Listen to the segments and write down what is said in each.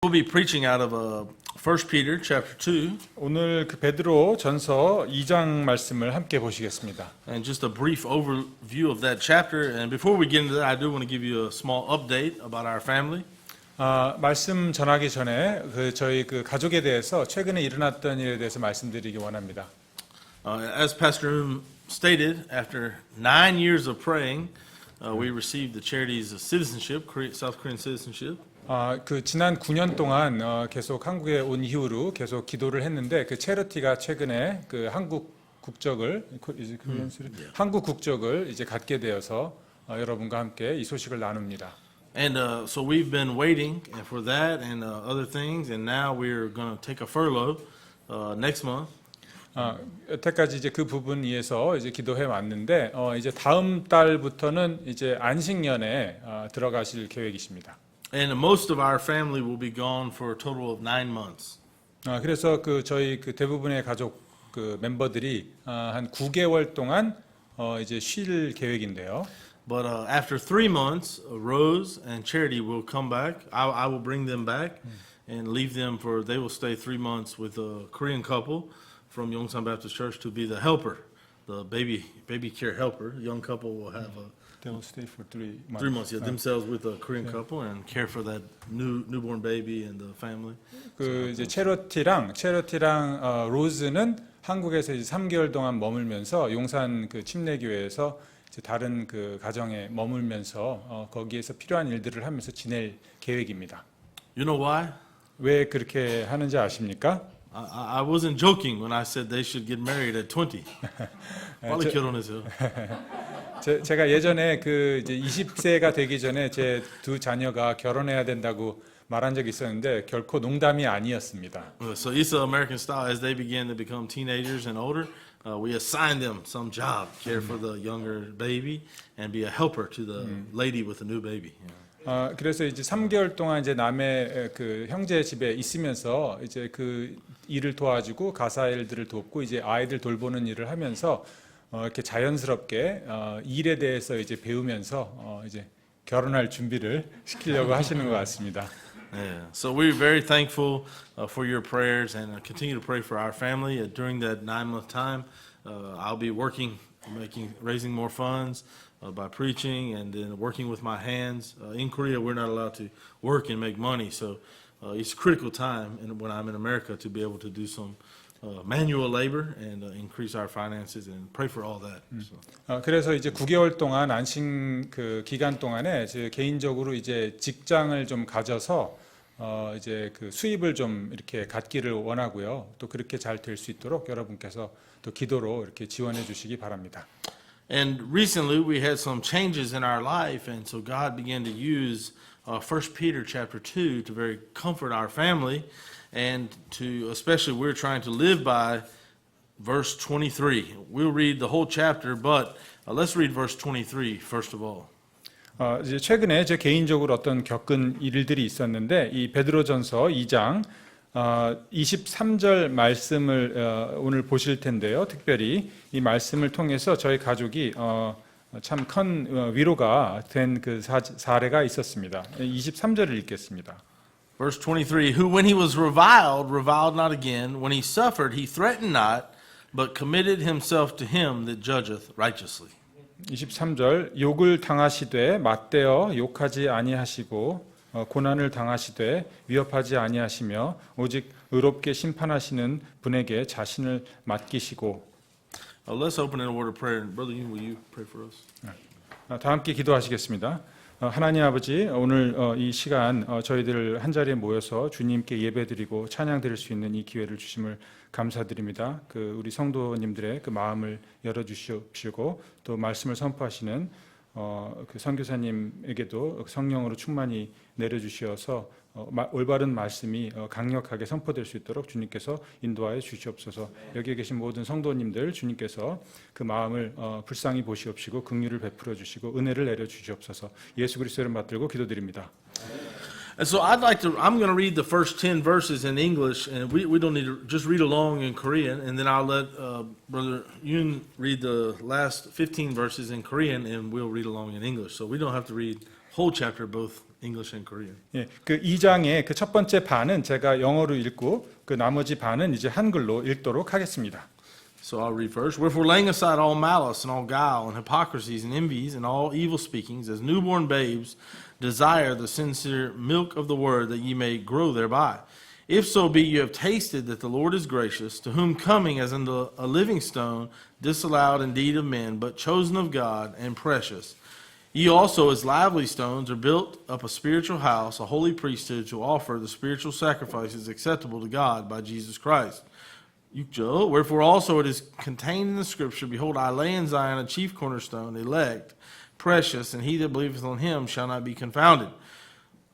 We'll be preaching out of 1 Peter chapter 2, 오늘 그 베드로 전서 2장 말씀을 함께 보시겠습니다. and just a brief overview of that chapter. And before we get into that, I do want to give you a small update about our family. 말씀 전하기 전에 저희 가족에 대해서 최근에 일어났던 일에 대해서 말씀드리기 원합니다. As Pastor Moon stated, after 9 years of praying, we received the charity's citizenship, South Korean citizenship. 지난 9년 동안 계속 한국에 온 이후로 계속 기도를 했는데 그 체리티가 최근에 그 한국 국적을 이제 갖게 되어서 여러분과 함께 이 소식을 나눕니다. And so we've been waiting for that and other things, and now we're going to take a furlough next month. 여태까지 이제 그 부분 위해서 이제 기도해 왔는데 이제 다음 달부터는 이제 안식년에 들어가실 계획이십니다. And most of our family will be gone for a total of 9 months. 그래서 저희 대부분의 가족 멤버들이 한 9개월 동안 이제 쉴 계획인데요. But after 3 months, Rose and Charity will come back. I will bring them back and leave them for. They will stay 3 months with a Korean couple from Yongsan Baptist Church to be the helper, the baby care helper. The young couple will have They will stay for 3 months. 3 months, themselves with a Korean couple and care for that newborn baby and the family. 이제 체리티랑 로즈는 한국에서 이제 3개월 동안 머물면서 용산 침례교회에서 이제 다른 가정에 머물면서 거기에서 필요한 일들을 하면서 지낼 계획입니다. You know why? 왜 그렇게 하는지 아십니까? I wasn't joking when I said they should get married at 20. 빨리 결혼해서. 제가 예전에 이제 20세가 되기 전에 제 두 자녀가 결혼해야 된다고 말한 적이 있었는데 결코 농담이 아니었습니다. So Issa American style, as they begin to become teenagers and older, we assign them some job, care for the younger baby, and be a helper to the lady with the new baby. 그래서 이제 3개월 동안 이제 남의 형제 집에 있으면서 이제 일을 도와주고 가사 일들을 돕고 이제 아이들 돌보는 일을 하면서 이렇게 자연스럽게 일에 대해서 이제 배우면서 이제 결혼할 준비를 시키려고 하시는 것 같습니다. Yeah. So we're very thankful for your prayers and continue to pray for our family during that 9-month time. I'll be working, raising more funds by preaching and then working with my hands. In Korea, we're not allowed to work and make money, so it's a critical time when I'm in America to be able to do some manual labor and increase our finances and pray for all that. So. 그래서 이제 9개월 동안 안식 기간 동안에 제 개인적으로 이제 직장을 좀 가져서 이제 수입을 좀 이렇게 갖기를 원하고요. 또 그렇게 잘 될 수 있도록 여러분께서 또 기도로 이렇게 지원해 주시기 바랍니다. And recently we had some changes in our life, and so God began to use 1 Peter chapter 2 to very comfort our family, and to especially we're trying to live by verse 23. We'll read the whole chapter, but let's read verse 23 first of all. 이제 최근에 제 개인적으로 어떤 겪은 일들이 있었는데 이 베드로전서 2장 23절 말씀을 오늘 보실 텐데요. 특별히 이 말씀을 통해서 저희 가족이 참 큰 위로가 된 사례가 있었습니다. 23절을 읽겠습니다. Verse 23, who when he was reviled not again. When he suffered, he threatened not, but committed himself to him that judgeth righteously. 23절 욕을 당하시되 맞대어 욕하지 아니하시고 고난을 당하시되 위협하지 아니하시며 오직 의롭게 심판하시는 분에게 자신을 맡기시고. Let's open in a word of prayer. Brother Yoon, will you pray for us? 다 함께 기도하시겠습니다. 하나님 아버지, 오늘 이 시간 저희들 한자리에 모여서 주님께 예배드리고 찬양드릴 수 있는 이 기회를 주심을 감사드립니다. 우리 성도님들의 마음을 열어주시고 또 말씀을 선포하시는 선교사님에게도 성령으로 충만히 내려주시어서 올바른 말씀이 강력하게 선포될 수 있도록 주님께서 인도하여 주시옵소서. 여기 계신 모든 성도님들 주님께서 그 마음을 불쌍히 보시옵시고 긍휼을 베풀어 주시고 은혜를 내려 주시옵소서. 예수 그리스도를 받들고 기도드립니다. And so I'm going to read the first 10 verses in English, and we don't need to just read along in Korean, and then I'll let Brother Yoon read the last 15 verses in Korean, and we'll read along in English. So we don't have to read whole chapter, both English and Korean. 예, 그 2장의 그 첫 번째 반은 제가 영어로 읽고 그 나머지 반은 이제 한글로 읽도록 하겠습니다. So I'll read first. Wherefore, laying aside all malice and all guile and hypocrisies and envies and all evil speakings, as newborn babes, desire the sincere milk of the word, that ye may grow thereby. If so be you have tasted that the Lord is gracious, to whom coming as unto a living stone, disallowed indeed of men, but chosen of God and precious. Ye also, as lively stones, are built up a spiritual house, a holy priesthood, to offer the spiritual sacrifices acceptable to God by Jesus Christ. 6절, wherefore also it is contained in the scripture, behold, I lay in Zion a chief cornerstone, elect, precious, and he that believeth on him shall not be confounded.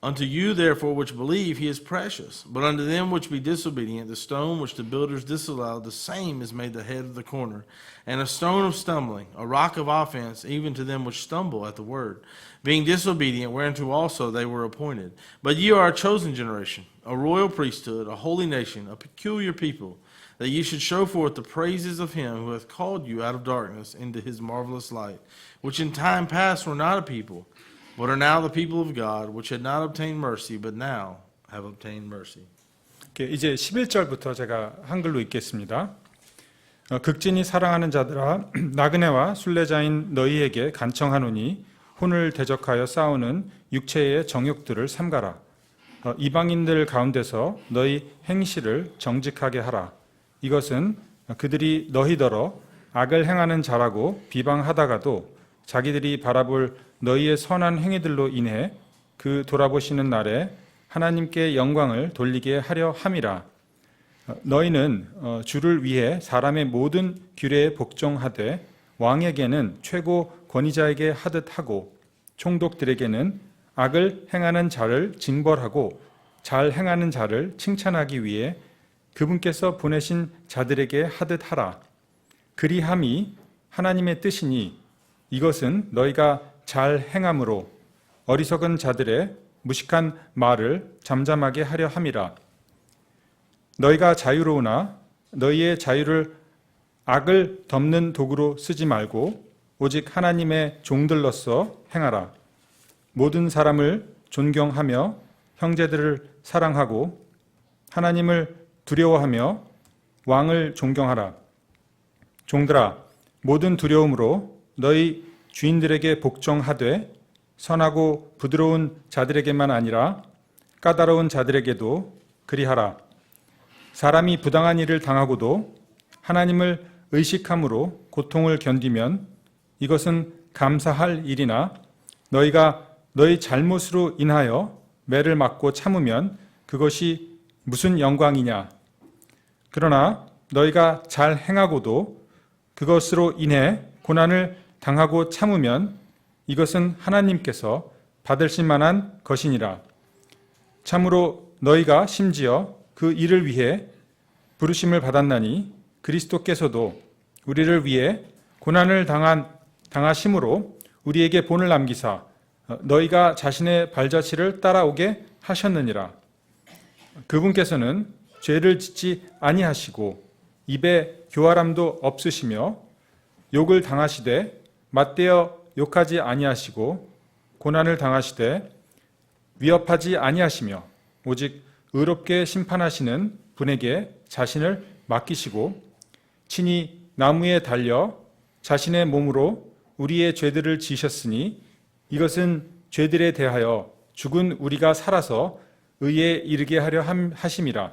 Unto you, therefore, which believe, he is precious. But unto them which be disobedient, the stone which the builders disallowed, the same is made the head of the corner, and a stone of stumbling, a rock of offense, even to them which stumble at the word, being disobedient, whereunto also they were appointed. But ye are a chosen generation, a royal priesthood, a holy nation, a peculiar people, that ye should show forth the praises of him who hath called you out of darkness into his marvelous light, which in time past were not a people, but are now the people of God, which had not obtained mercy, but now have obtained mercy. 이제 11절부터 제가 한글로 읽겠습니다. 극진히 사랑하는 자들아, 나그네와 순례자인 너희에게 간청하노니 혼을 대적하여 싸우는 육체의 정욕들을 삼가라. 이방인들 가운데서 너희 행실을 정직하게 하라. 이것은 그들이 너희더러 악을 행하는 자라고 비방하다가도 자기들이 바라볼 너희의 선한 행위들로 인해 그 돌아보시는 날에 하나님께 영광을 돌리게 하려 함이라. 너희는 주를 위해 사람의 모든 규례에 복종하되 왕에게는 최고 권위자에게 하듯 하고 총독들에게는 악을 행하는 자를 징벌하고 잘 행하는 자를 칭찬하기 위해 그분께서 보내신 자들에게 하듯 하라. 그리함이 하나님의 뜻이니 이것은 너희가 잘 행함으로 어리석은 자들의 무식한 말을 잠잠하게 하려 함이라. 너희가 자유로우나 너희의 자유를 악을 덮는 도구로 쓰지 말고 오직 하나님의 종들로서 행하라. 모든 사람을 존경하며 형제들을 사랑하고 하나님을 두려워하며 왕을 존경하라. 종들아, 모든 두려움으로 너희 주인들에게 복종하되 선하고 부드러운 자들에게만 아니라 까다로운 자들에게도 그리하라. 사람이 부당한 일을 당하고도 하나님을 의식함으로 고통을 견디면 이것은 감사할 일이나 너희가 너희 잘못으로 인하여 매를 맞고 참으면 그것이 무슨 영광이냐. 그러나 너희가 잘 행하고도 그것으로 인해 고난을 당하고 참으면 이것은 하나님께서 받으실 만한 것이니라. 참으로 너희가 심지어 그 일을 위해 부르심을 받았나니 그리스도께서도 우리를 위해 고난을 당하심으로 우리에게 본을 남기사 너희가 자신의 발자취를 따라오게 하셨느니라. 그분께서는 죄를 짓지 아니하시고 입에 교활함도 없으시며 욕을 당하시되 맞대어 욕하지 아니하시고 고난을 당하시되 위협하지 아니하시며 오직 의롭게 심판하시는 분에게 자신을 맡기시고 친히 나무에 달려 자신의 몸으로 우리의 죄들을 지셨으니 이것은 죄들에 대하여 죽은 우리가 살아서 의에 이르게 하려 하심이라.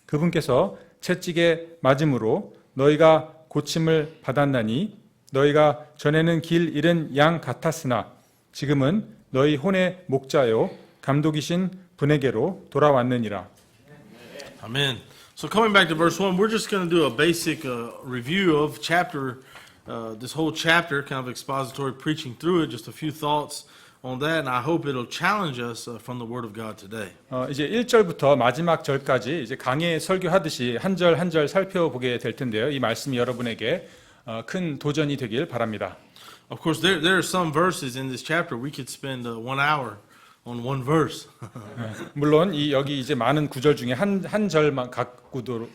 그분께서 채찍에 맞음으로 너희가 고침을 받았나니 너희가 전에는 길 잃은 양 같았으나 지금은 너희 혼의 목자요 감독이신 분에게로 돌아왔느니라. Amen. So coming back to verse 1, we're just going to do a basic review of this whole chapter, kind of expository preaching through it, just a few thoughts on that, and I hope it'll challenge us from the Word of God today. 이제 1절부터 마지막 절까지 이제 강해 설교하듯이 한 절 한 절 살펴보게 될 텐데요. 이 말씀이 여러분에게 큰 도전이 되길 바랍니다. Of course, there are some verses in this chapter we could spend 1 hour on one verse. 물론 이 여기 이제 많은 구절 중에 한 절만 갖고도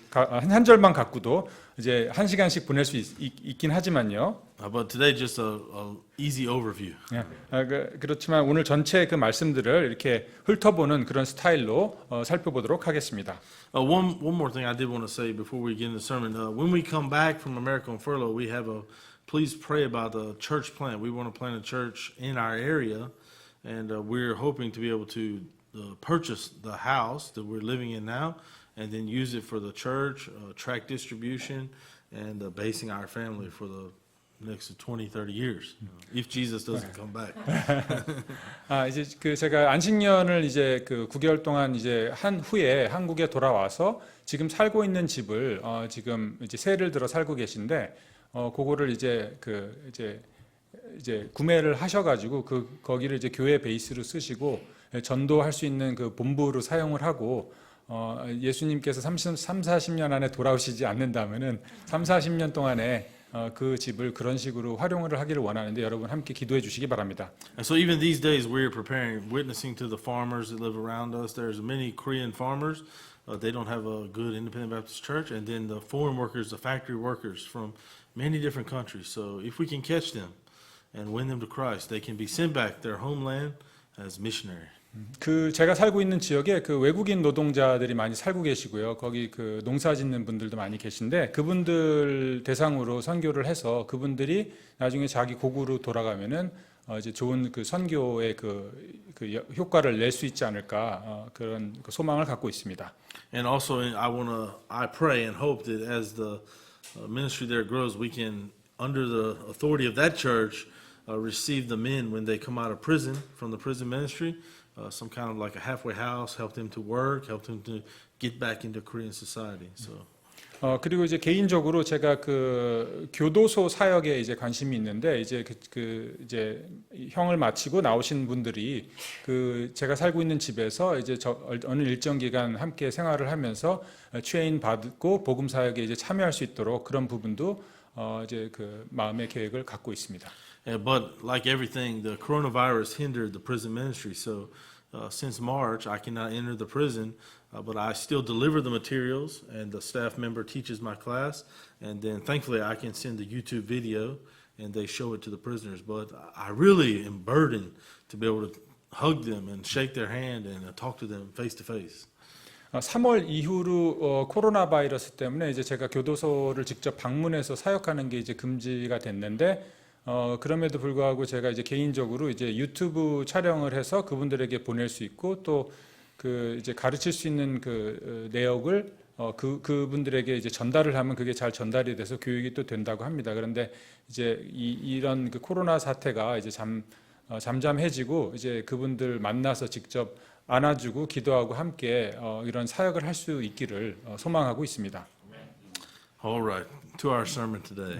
이제 1시간씩 보낼 수 있긴 하지만요. But today just a easy overview. 그렇지만 오늘 전체 그 말씀들을 이렇게 훑어보는 그런 스타일로 살펴보도록 하겠습니다. One more thing I did want to say before we get into the sermon. When we come back from America on furlough, we have please pray about the church plant. We want to plant a church in our area, and we're hoping to be able to purchase the house that we're living in now, and then use it for the church, tract distribution, and basing our family for the next 20, 30 years, if Jesus doesn't come back. 이제 그 제가 안식년을 이제 그 9개월 동안 이제 한 후에 한국에 돌아와서 지금 살고 있는 집을 지금 이제 세를 들어 살고 계신데 그거를 이제 이제 구매를 하셔가지고 거기를 이제 교회 베이스로 쓰시고 전도할 수 있는 그 본부로 사용을 하고 예수님께서 40년 안에 돌아오시지 않는다면은 40년 동안에 그 집을 그런 식으로 활용을 하기를 원하는데 여러분 함께 기도해 주시기 바랍니다. And so even these days we're preparing, witnessing to the farmers that live around us. There's many Korean farmers. They don't have a good independent Baptist church. And then the foreign workers, the factory workers from many different countries. So if we can catch them and win them to Christ, they can be sent back their homeland as missionary. 그 제가 살고 있는 지역에 그 외국인 노동자들이 많이 살고 계시고요. 거기 그 농사 짓는 분들도 많이 계신데 그분들 대상으로 선교를 해서 그분들이 나중에 자기 고국으로 돌아가면은 이제 좋은 그 선교의 그 효과를 낼 수 있지 않을까 그런 소망을 갖고 있습니다. And also I pray and hope that as the ministry there grows, we can, under the authority of that church, receive the men when they come out of prison, from the prison ministry. Some kind of like a halfway house, help them to work, help them to get back into Korean society. So. 그리고 이제 개인적으로 제가 그 교도소 사역에 이제 관심이 있는데 이제 이제 형을 마치고 나오신 분들이 그 제가 살고 있는 집에서 이제 어느 일정 기간 함께 생활을 하면서 트레인 받고 복음 사역에 이제 참여할 수 있도록 그런 부분도 이제 그 마음의 계획을 갖고 있습니다. But like everything, the coronavirus hindered the prison ministry. So since March, I cannot enter the prison, but I still deliver the materials, and the staff member teaches my class. And then thankfully, I can send the YouTube video, and they show it to the prisoners. But I really am burdened to be able to hug them and shake their hand and talk to them face to face. 3월 이후로 코로나 바이러스 때문에 이제 제가 교도소를 직접 방문해서 사역하는 게 이제 금지가 됐는데 그럼에도 불구하고 제가 이제 개인적으로 이제 유튜브 촬영을 해서 그분들에게 보낼 수 있고 또 그 이제 가르칠 수 있는 그 내역을 그분들에게 이제 전달을 하면 그게 잘 전달이 돼서 교육이 또 된다고 합니다. 그런데 이제 이런 그 코로나 사태가 이제 잠잠해지고 이제 그분들 만나서 직접 안아주고 기도하고 함께 이런 사역을 할 수 있기를 소망하고 있습니다. All right, to our sermon today.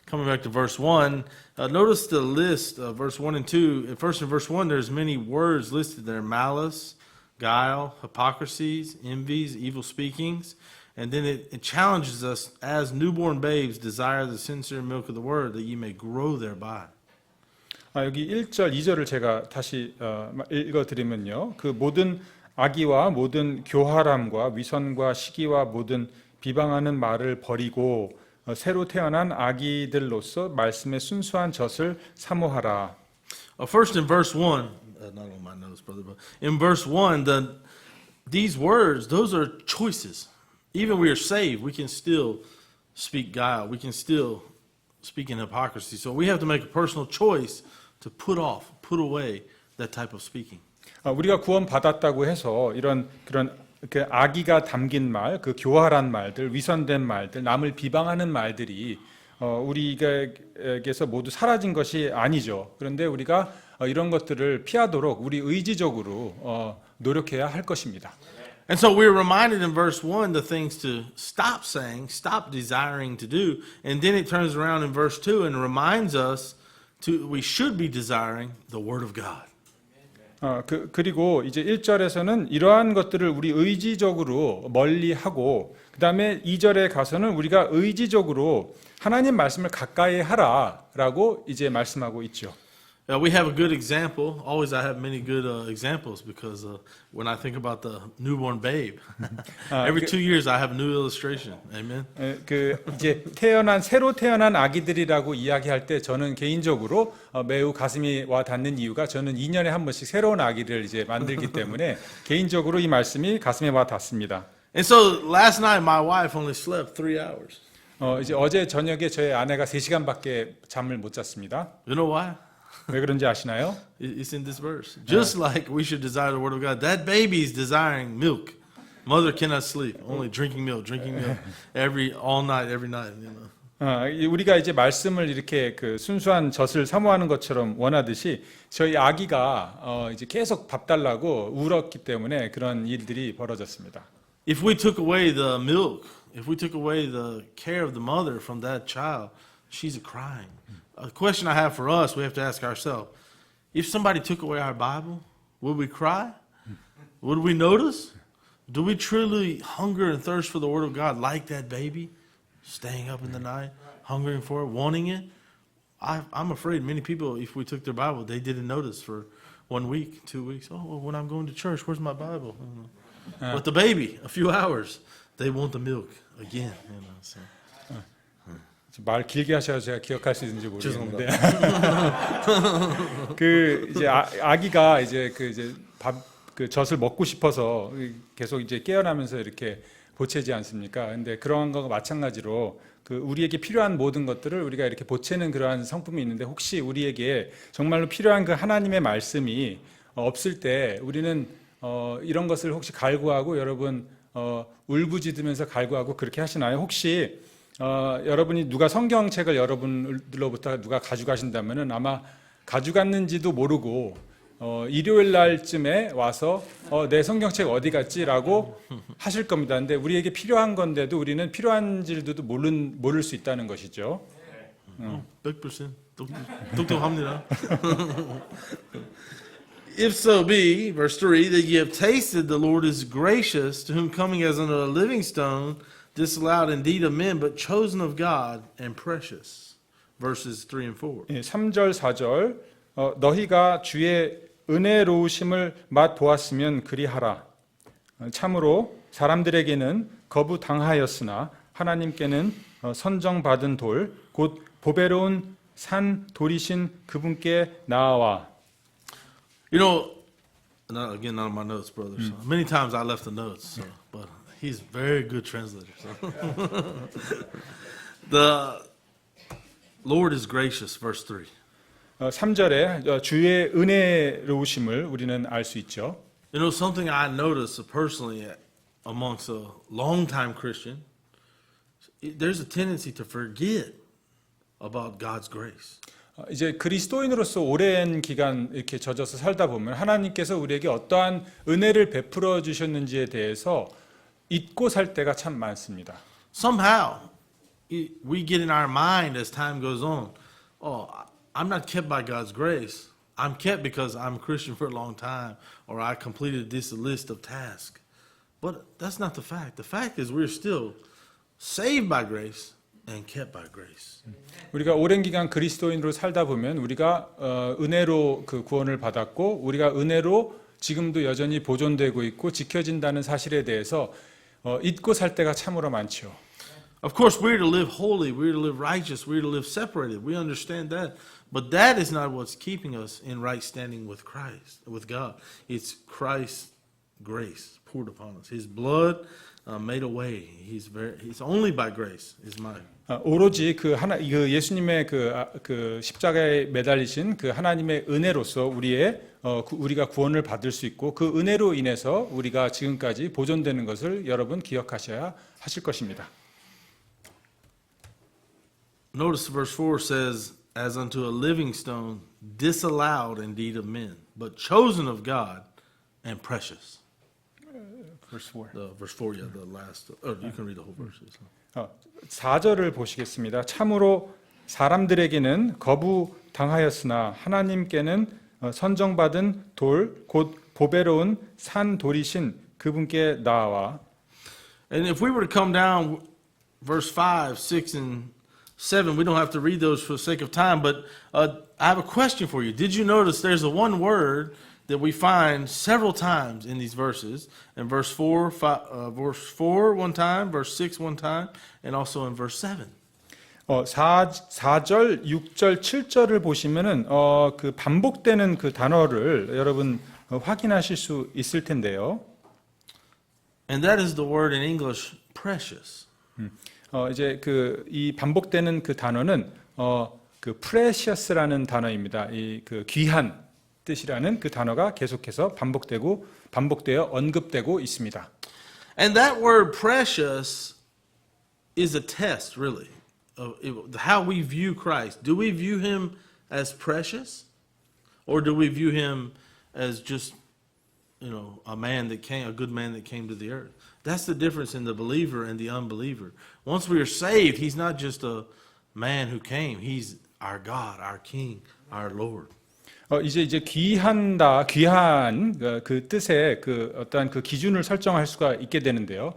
Coming back to verse 1, notice the list of verse 1 and 2. First in verse 1, there's many words listed there: malice, guile, hypocrisies, envies, evil speakings. And then it challenges us, as newborn babes, desire the sincere milk of the word, that ye may grow thereby. 여기 1절, 2절을 제가 다시 읽어드리면요. 그 모든 악의와 모든 교활함과 위선과 시기와 모든 비방하는 말을 버리고 새로 태어난 아기들로서 말씀의 순수한 젖을 사모하라. First in verse 1, not on my notes, brother, but in verse 1, these words, those are choices. Even we are saved, we can still speak guile. We can still speak in hypocrisy. So we have to make a personal choice to put away that type of speaking. 우리가 구원 받았다고 해서 그런 그 악의가 담긴 말, 그 교활한 말들, 위선된 말들, 남을 비방하는 말들이 우리에게서 모두 사라진 것이 아니죠. 그런데 우리가 이런 것들을 피하도록 우리 의지적으로 노력해야 할 것입니다. And so we're reminded in verse 1 the things to stop saying, stop desiring to do, and then it turns around in verse 2 and reminds us we should be desiring the Word of God. 그리고 이제 1절에서는 이러한 것들을 우리 의지적으로 멀리하고 그 다음에 2절에 가서는 우리가 의지적으로 하나님 말씀을 가까이 하라라고 이제 말씀하고 있죠. We have a good example. Always, I have many good examples because when I think about the newborn babe, every 2 years I have a new illustration. Amen. 그 이제 새로 태어난 아기들이라고 이야기할 때 저는 개인적으로 매우 가슴이 와 닿는 이유가 저는 2년에 한 번씩 새로운 아기를 이제 만들기 때문에 개인적으로 이 말씀이 가슴에 와 닿습니다. And so last night my wife only slept 3 hours. 이제 어제 저녁에 저희 아내가 3시간밖에 잠을 못 잤습니다. You know why? 왜 그런지 아시나요? It's in this verse. Just like we should desire the word of God, that baby is desiring milk. Mother cannot sleep, only drinking milk all night, every night. You know. 우리가 이제 말씀을 이렇게 그 순수한 젖을 사모하는 것처럼 원하듯이 저희 아기가 이제 계속 밥 달라고 울었기 때문에 그런 일들이 벌어졌습니다. If we took away the milk, if we took away the care of the mother from that child, she's crying. A question I have for us, we have to ask ourselves, if somebody took away our Bible, would we cry? Would we notice? Do we truly hunger and thirst for the Word of God like that baby, staying up in the night, hungering for it, wanting it? I'm afraid many people, if we took their Bible, they didn't notice for 1 week, 2 weeks. Oh, when I'm going to church, where's my Bible? But the baby, a few hours, they want the milk again. You know, so. 말 길게 하셔서 제가 기억할 수 있는지 모르겠는데 그 이제 아기가 이제 그 젖을 먹고 싶어서 계속 이제 깨어나면서 이렇게 보채지 않습니까? 근데 그런 거와 마찬가지로 그 우리에게 필요한 모든 것들을 우리가 이렇게 보채는 그러한 성품이 있는데 혹시 우리에게 정말로 필요한 그 하나님의 말씀이 없을 때 우리는 이런 것을 혹시 갈구하고 여러분 울부짖으면서 갈구하고 그렇게 하시나요? 혹시 여러분이 누가 성경책을 여러분들로부터 누가 가져가신다면은 아마 가져갔는지도 모르고 일요일 날쯤에 와서 내 성경책 어디 갔지라고 하실 겁니다. 근데 우리에게 필요한 건데도 우리는 필요한지도 모를 수 있다는 것이죠. 100% 똑똑합니다. If so be, verse 3, that ye have tasted the Lord is gracious, to whom coming as unto a living stone, disallowed indeed of men, but chosen of God and precious. Verses 3 and 4. 3절, 4절 너희가 주의 은혜로우심을 맛보았으면 그리하라. 참으로 사람들에게는 거부당하였으나 하나님께는 선정받은 돌, 곧 보배로운 산 돌이신 그분께 나아와. You know, not on my notes, brothers. Many times I left the notes, but he's very good translator. So. The Lord is gracious, verse 3. 3절에 주의 은혜로우심을 우리는 알 수 있죠. You know, something I noticed personally amongst a long-time Christian, there's a tendency to forget about God's grace. 이제 그리스도인으로서 오랜 기간 이렇게 젖어서 살다 보면 하나님께서 우리에게 어떠한 은혜를 베풀어 주셨는지에 대해서 잊고 살 때가 참 많습니다. Somehow, we get in our mind as time goes on, oh, I'm not kept by God's grace. I'm kept because I'm a Christian for a long time, or I completed this list of tasks. But that's not the fact. The fact is we're still saved by grace and kept by grace. 우리가 오랜 기간 그리스도인으로 살다 보면 우리가 은혜로 그 구원을 받았고 우리가 은혜로 지금도 여전히 보존되고 있고 지켜진다는 사실에 대해서 잊고 살 때가 참으로 많죠. Of course, we're to live holy, we're to live righteous, we're to live separated. We understand that. But that is not what's keeping us in right standing with Christ, with God. It's Christ's grace poured upon us. His blood made a way. He's only by grace is mine. 오로지 그 예수님의 그 십자가에 매달리신 그 하나님의 은혜로서 우리가 구원을 받을 수 있고 그 은혜로 인해서 우리가 지금까지 보존되는 것을 여러분 기억하셔야 하실 것입니다. Notice verse 4 says, as unto a living stone, disallowed indeed of men, but chosen of God and precious. Verse 4. Verse 4, yeah, the last. You can read the whole verse. 4절을 보시겠습니다. 참으로 사람들에게는 거부당하였으나 하나님께는 선정받은 돌, 곧 보배로운 산 돌이신 그분께 나아와. And if we were to come down verse 5, 6, and 7. We don't have to read those for the sake of time, but I have a question for you. Did you notice there's a one word that we find several times in these verses? In verse 4, verse 4 one time, verse 6 one time, and also in verse 7. 4절, 6절, 7절을 보시면은 그 반복되는 그 단어를 여러분 확인하실 수 있을 텐데요. And that is the word in English, precious. 이제 이 반복되는 그 단어는 그 precious라는 단어입니다. 이 그 귀한 뜻이라는 그 단어가 계속해서 반복되어 언급되고 있습니다. And that word precious is a test, really, of how we view Christ. Do we view him as precious? Or do we view him as just, a good man that came to the earth? That's the difference in the believer and the unbeliever. Once we are saved, he's not just a man who came. He's our God, our King, our Lord. 이제 귀한 그 뜻의 그 어떠한 그 기준을 설정할 수가 있게 되는데요.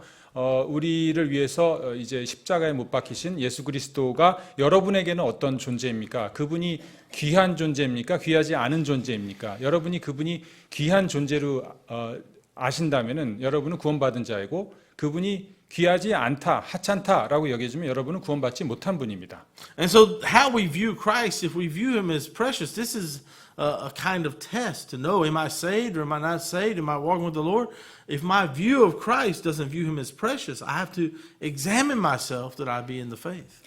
우리를 위해서 이제 십자가에 못 박히신 예수 그리스도가 여러분에게는 어떤 존재입니까? 그분이 귀한 존재입니까? 귀하지 않은 존재입니까? 여러분이 그분이 귀한 존재로 아신다면은 여러분은 구원받은 자이고 그분이 귀하지 않다, 하찮다라고 여겨지면 여러분은 구원받지 못한 분입니다. And so how we view Christ, if we view him as precious, this is a kind of test to know, am I saved or am I not saved? Am I walking with the Lord? If my view of Christ doesn't view him as precious, I have to examine myself that I be in the faith.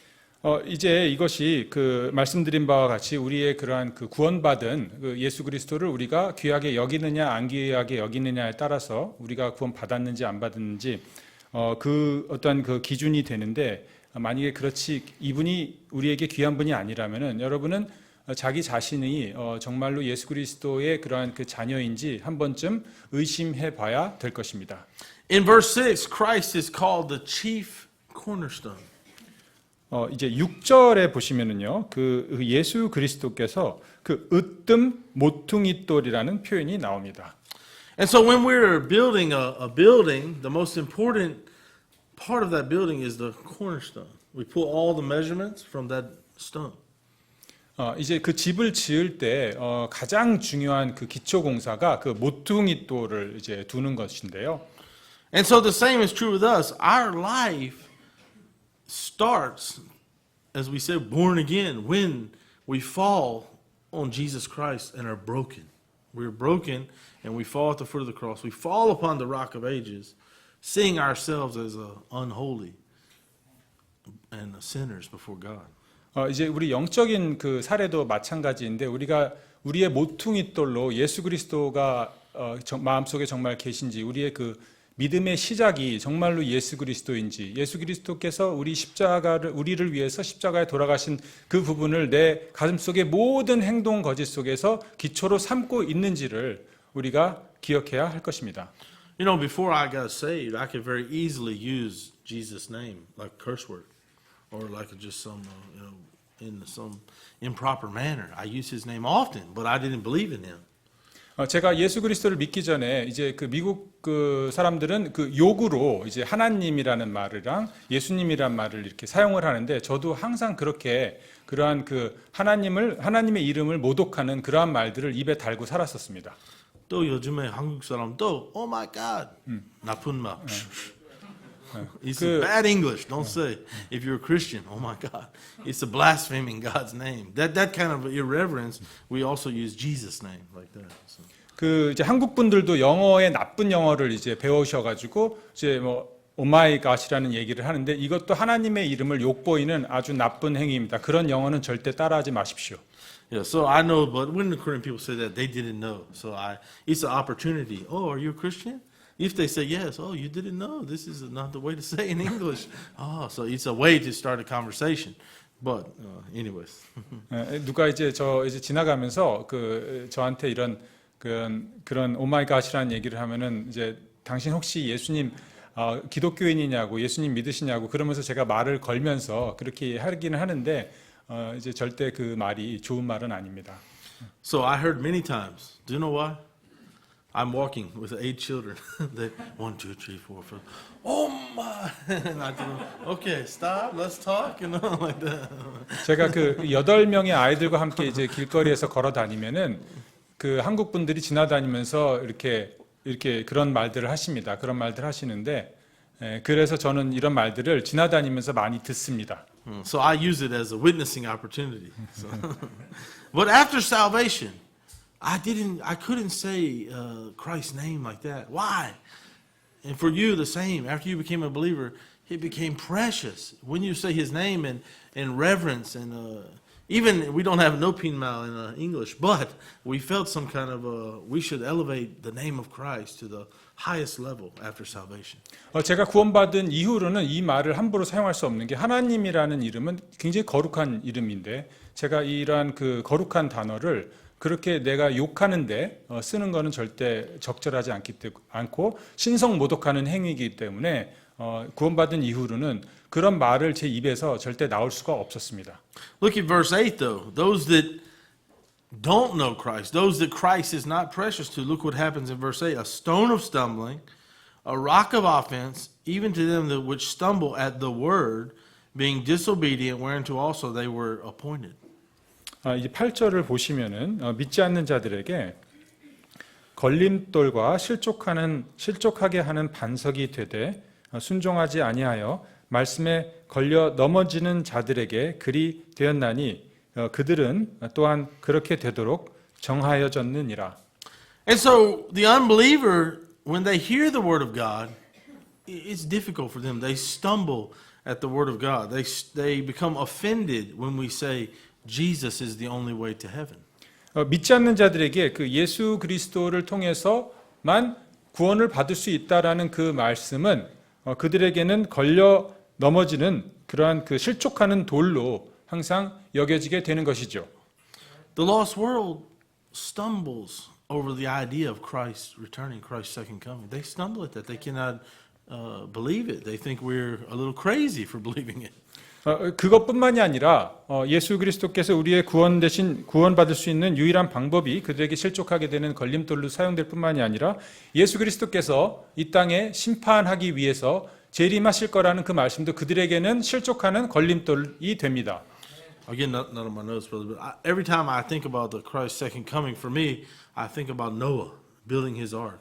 이제 이것이 그 말씀드린 바와 같이 우리의 그러한 그 구원받은 그 예수 그리스도를 우리가 귀하게 여기느냐 안 귀하게 여기느냐에 따라서 우리가 구원받았는지 안 받았는지 그 어떠한 그 기준이 되는데 만약에 그렇지 이분이 우리에게 귀한 분이 아니라면은 여러분은 자기 자신이 정말로 예수 그리스도의 그러한 그 자녀인지 한 번쯤 의심해 봐야 될 것입니다. In verse 6, Christ is called the chief cornerstone. 이제 6절에 보시면은요, 그 예수 그리스도께서 그 으뜸 모퉁이돌이라는 표현이 나옵니다. And so when we're building a building, the most important part of that building is the cornerstone. We pull all the measurements from that stone. 이제 그 집을 지을 때 가장 중요한 그 기초 공사가 그 모퉁이돌을 이제 두는 것인데요. And so the same is true with us. Our life starts, as we said, born again, when we fall on Jesus Christ and are broken. We're broken and we fall at the foot of the cross. We fall upon the rock of ages, seeing ourselves as unholy and sinners before God. 이제 우리 영적인 그 사례도 마찬가지인데 우리의 모퉁이돌로 예수 그리스도가 마음속에 정말 계신지 우리의 그 믿음의 시작이 정말로 예수 그리스도인지 예수 그리스도께서 우리를 위해서 십자가에 돌아가신 그 부분을 내 가슴속의 모든 행동 거짓 속에서 기초로 삼고 있는지를 우리가 기억해야 할 것입니다. You know, before I got saved, I could very easily use Jesus' name like a curse word or like just some in some improper manner. I used his name often, but I didn't believe in him. 제가 예수 그리스도를 믿기 전에 이제 그 미국 그 사람들은 그 욕으로 이제 하나님이라는 말이랑 예수님이란 말을 이렇게 사용을 하는데 저도 항상 그렇게 그러한 그 하나님의 이름을 모독하는 그러한 말들을 입에 달고 살았었습니다. 또 요즘에 한국 사람도 Oh my God, 나쁜 말. It's bad English. Don't say if you're a Christian. Oh my God, it's a blaspheming God's name. That kind of irreverence. We also use Jesus' name like that. So. 그 이제 한국 분들도 영어의 나쁜 영어를 이제 배우셔가지고 이제 뭐 오마이 갓이라는 얘기를 하는데 이것도 하나님의 이름을 욕보이는 아주 나쁜 행위입니다. 그런 영어는 절대 따라하지 마십시오. Yeah, so I know, but when the Korean people say that, they didn't know. So it's an opportunity. Oh, are you a Christian? If they say yes, oh, you didn't know. This is not the way to say in English. Oh, so it's a way to start a conversation. But anyways. 누가 이제 지나가면서 그 저한테 이런 그런 오마이 갓이라는 얘기를 하면은 이제 당신 혹시 예수님 기독교인이냐고 예수님 믿으시냐고 그러면서 제가 말을 걸면서 그렇게 하기는 하는데 이제 절대 그 말이 좋은 말은 아닙니다. So I heard many times. Do you know why? I'm walking with 8 children. They 1, 2, 3, 4, 5. Oh my! And I tell them, okay, stop. Let's talk. Like that. 제가 그 8명의 아이들과 함께 이제 길거리에서 걸어 다니면은 그 한국 분들이 지나다니면서 이렇게 그런 말들을 하십니다. 그런 말들 하시는데 그래서 저는 이런 말들을 지나다니면서 많이 듣습니다. So I use it as a witnessing opportunity. So. But after salvation, I couldn't say Christ's name like that. Why? And for you, the same. After you became a believer, it became precious. When you say His name in reverence, and even we don't have nopinmal in English, but we felt some kind of we should elevate the name of Christ to the highest level after salvation. 제가 구원받은 이후로는 이 말을 함부로 사용할 수 없는 게 하나님이라는 이름은 굉장히 거룩한 이름인데 제가 이러한 그 거룩한 단어를 그렇게 내가 욕하는데 쓰는 거는 절대 적절하지 않고 신성모독하는 행위이기 때문에 구원받은 이후로는 그런 말을 제 입에서 절대 나올 수가 없었습니다. Look at verse 8 though. Those that don't know Christ, those that Christ is not precious to, look what happens in verse 8. A stone of stumbling, a rock of offense, even to them that which stumble at the word, being disobedient, whereunto also they were appointed. 이제 8절을 보시면은 믿지 않는 자들에게 걸림돌과 실족하게 하는 반석이 되되 순종하지 아니하여 말씀에 걸려 넘어지는 자들에게 글이 되었나니 그들은 또한 그렇게 되도록 정하여졌느니라. And so the unbeliever, when they hear the word of God, it's difficult for them. They stumble at the word of God. They become offended when we say Jesus is the only way to heaven. 믿지 않는 자들에게 그 예수 그리스도를 통해서만 구원을 받을 수 있다라는 그 말씀은 그들에게는 걸려 넘어지는 그러한 그 실족하는 돌로 항상 여겨지게 되는 것이죠. The lost world stumbles over the idea of Christ returning, Christ's second coming. They stumble at that. They cannot believe it. They think we're a little crazy for believing it. 그것뿐만이 아니라 예수 그리스도께서 우리의 구원받을 수 있는 유일한 방법이 그들에게 실족하게 되는 걸림돌로 사용될 뿐만이 아니라 예수 그리스도께서 이 땅에 심판하기 위해서 재림하실 거라는 그 말씀도 그들에게는 실족하는 걸림돌이 됩니다. Again, not on my notes, brother, but every time I think about the Christ's second coming, for me, I think about Noah building his ark.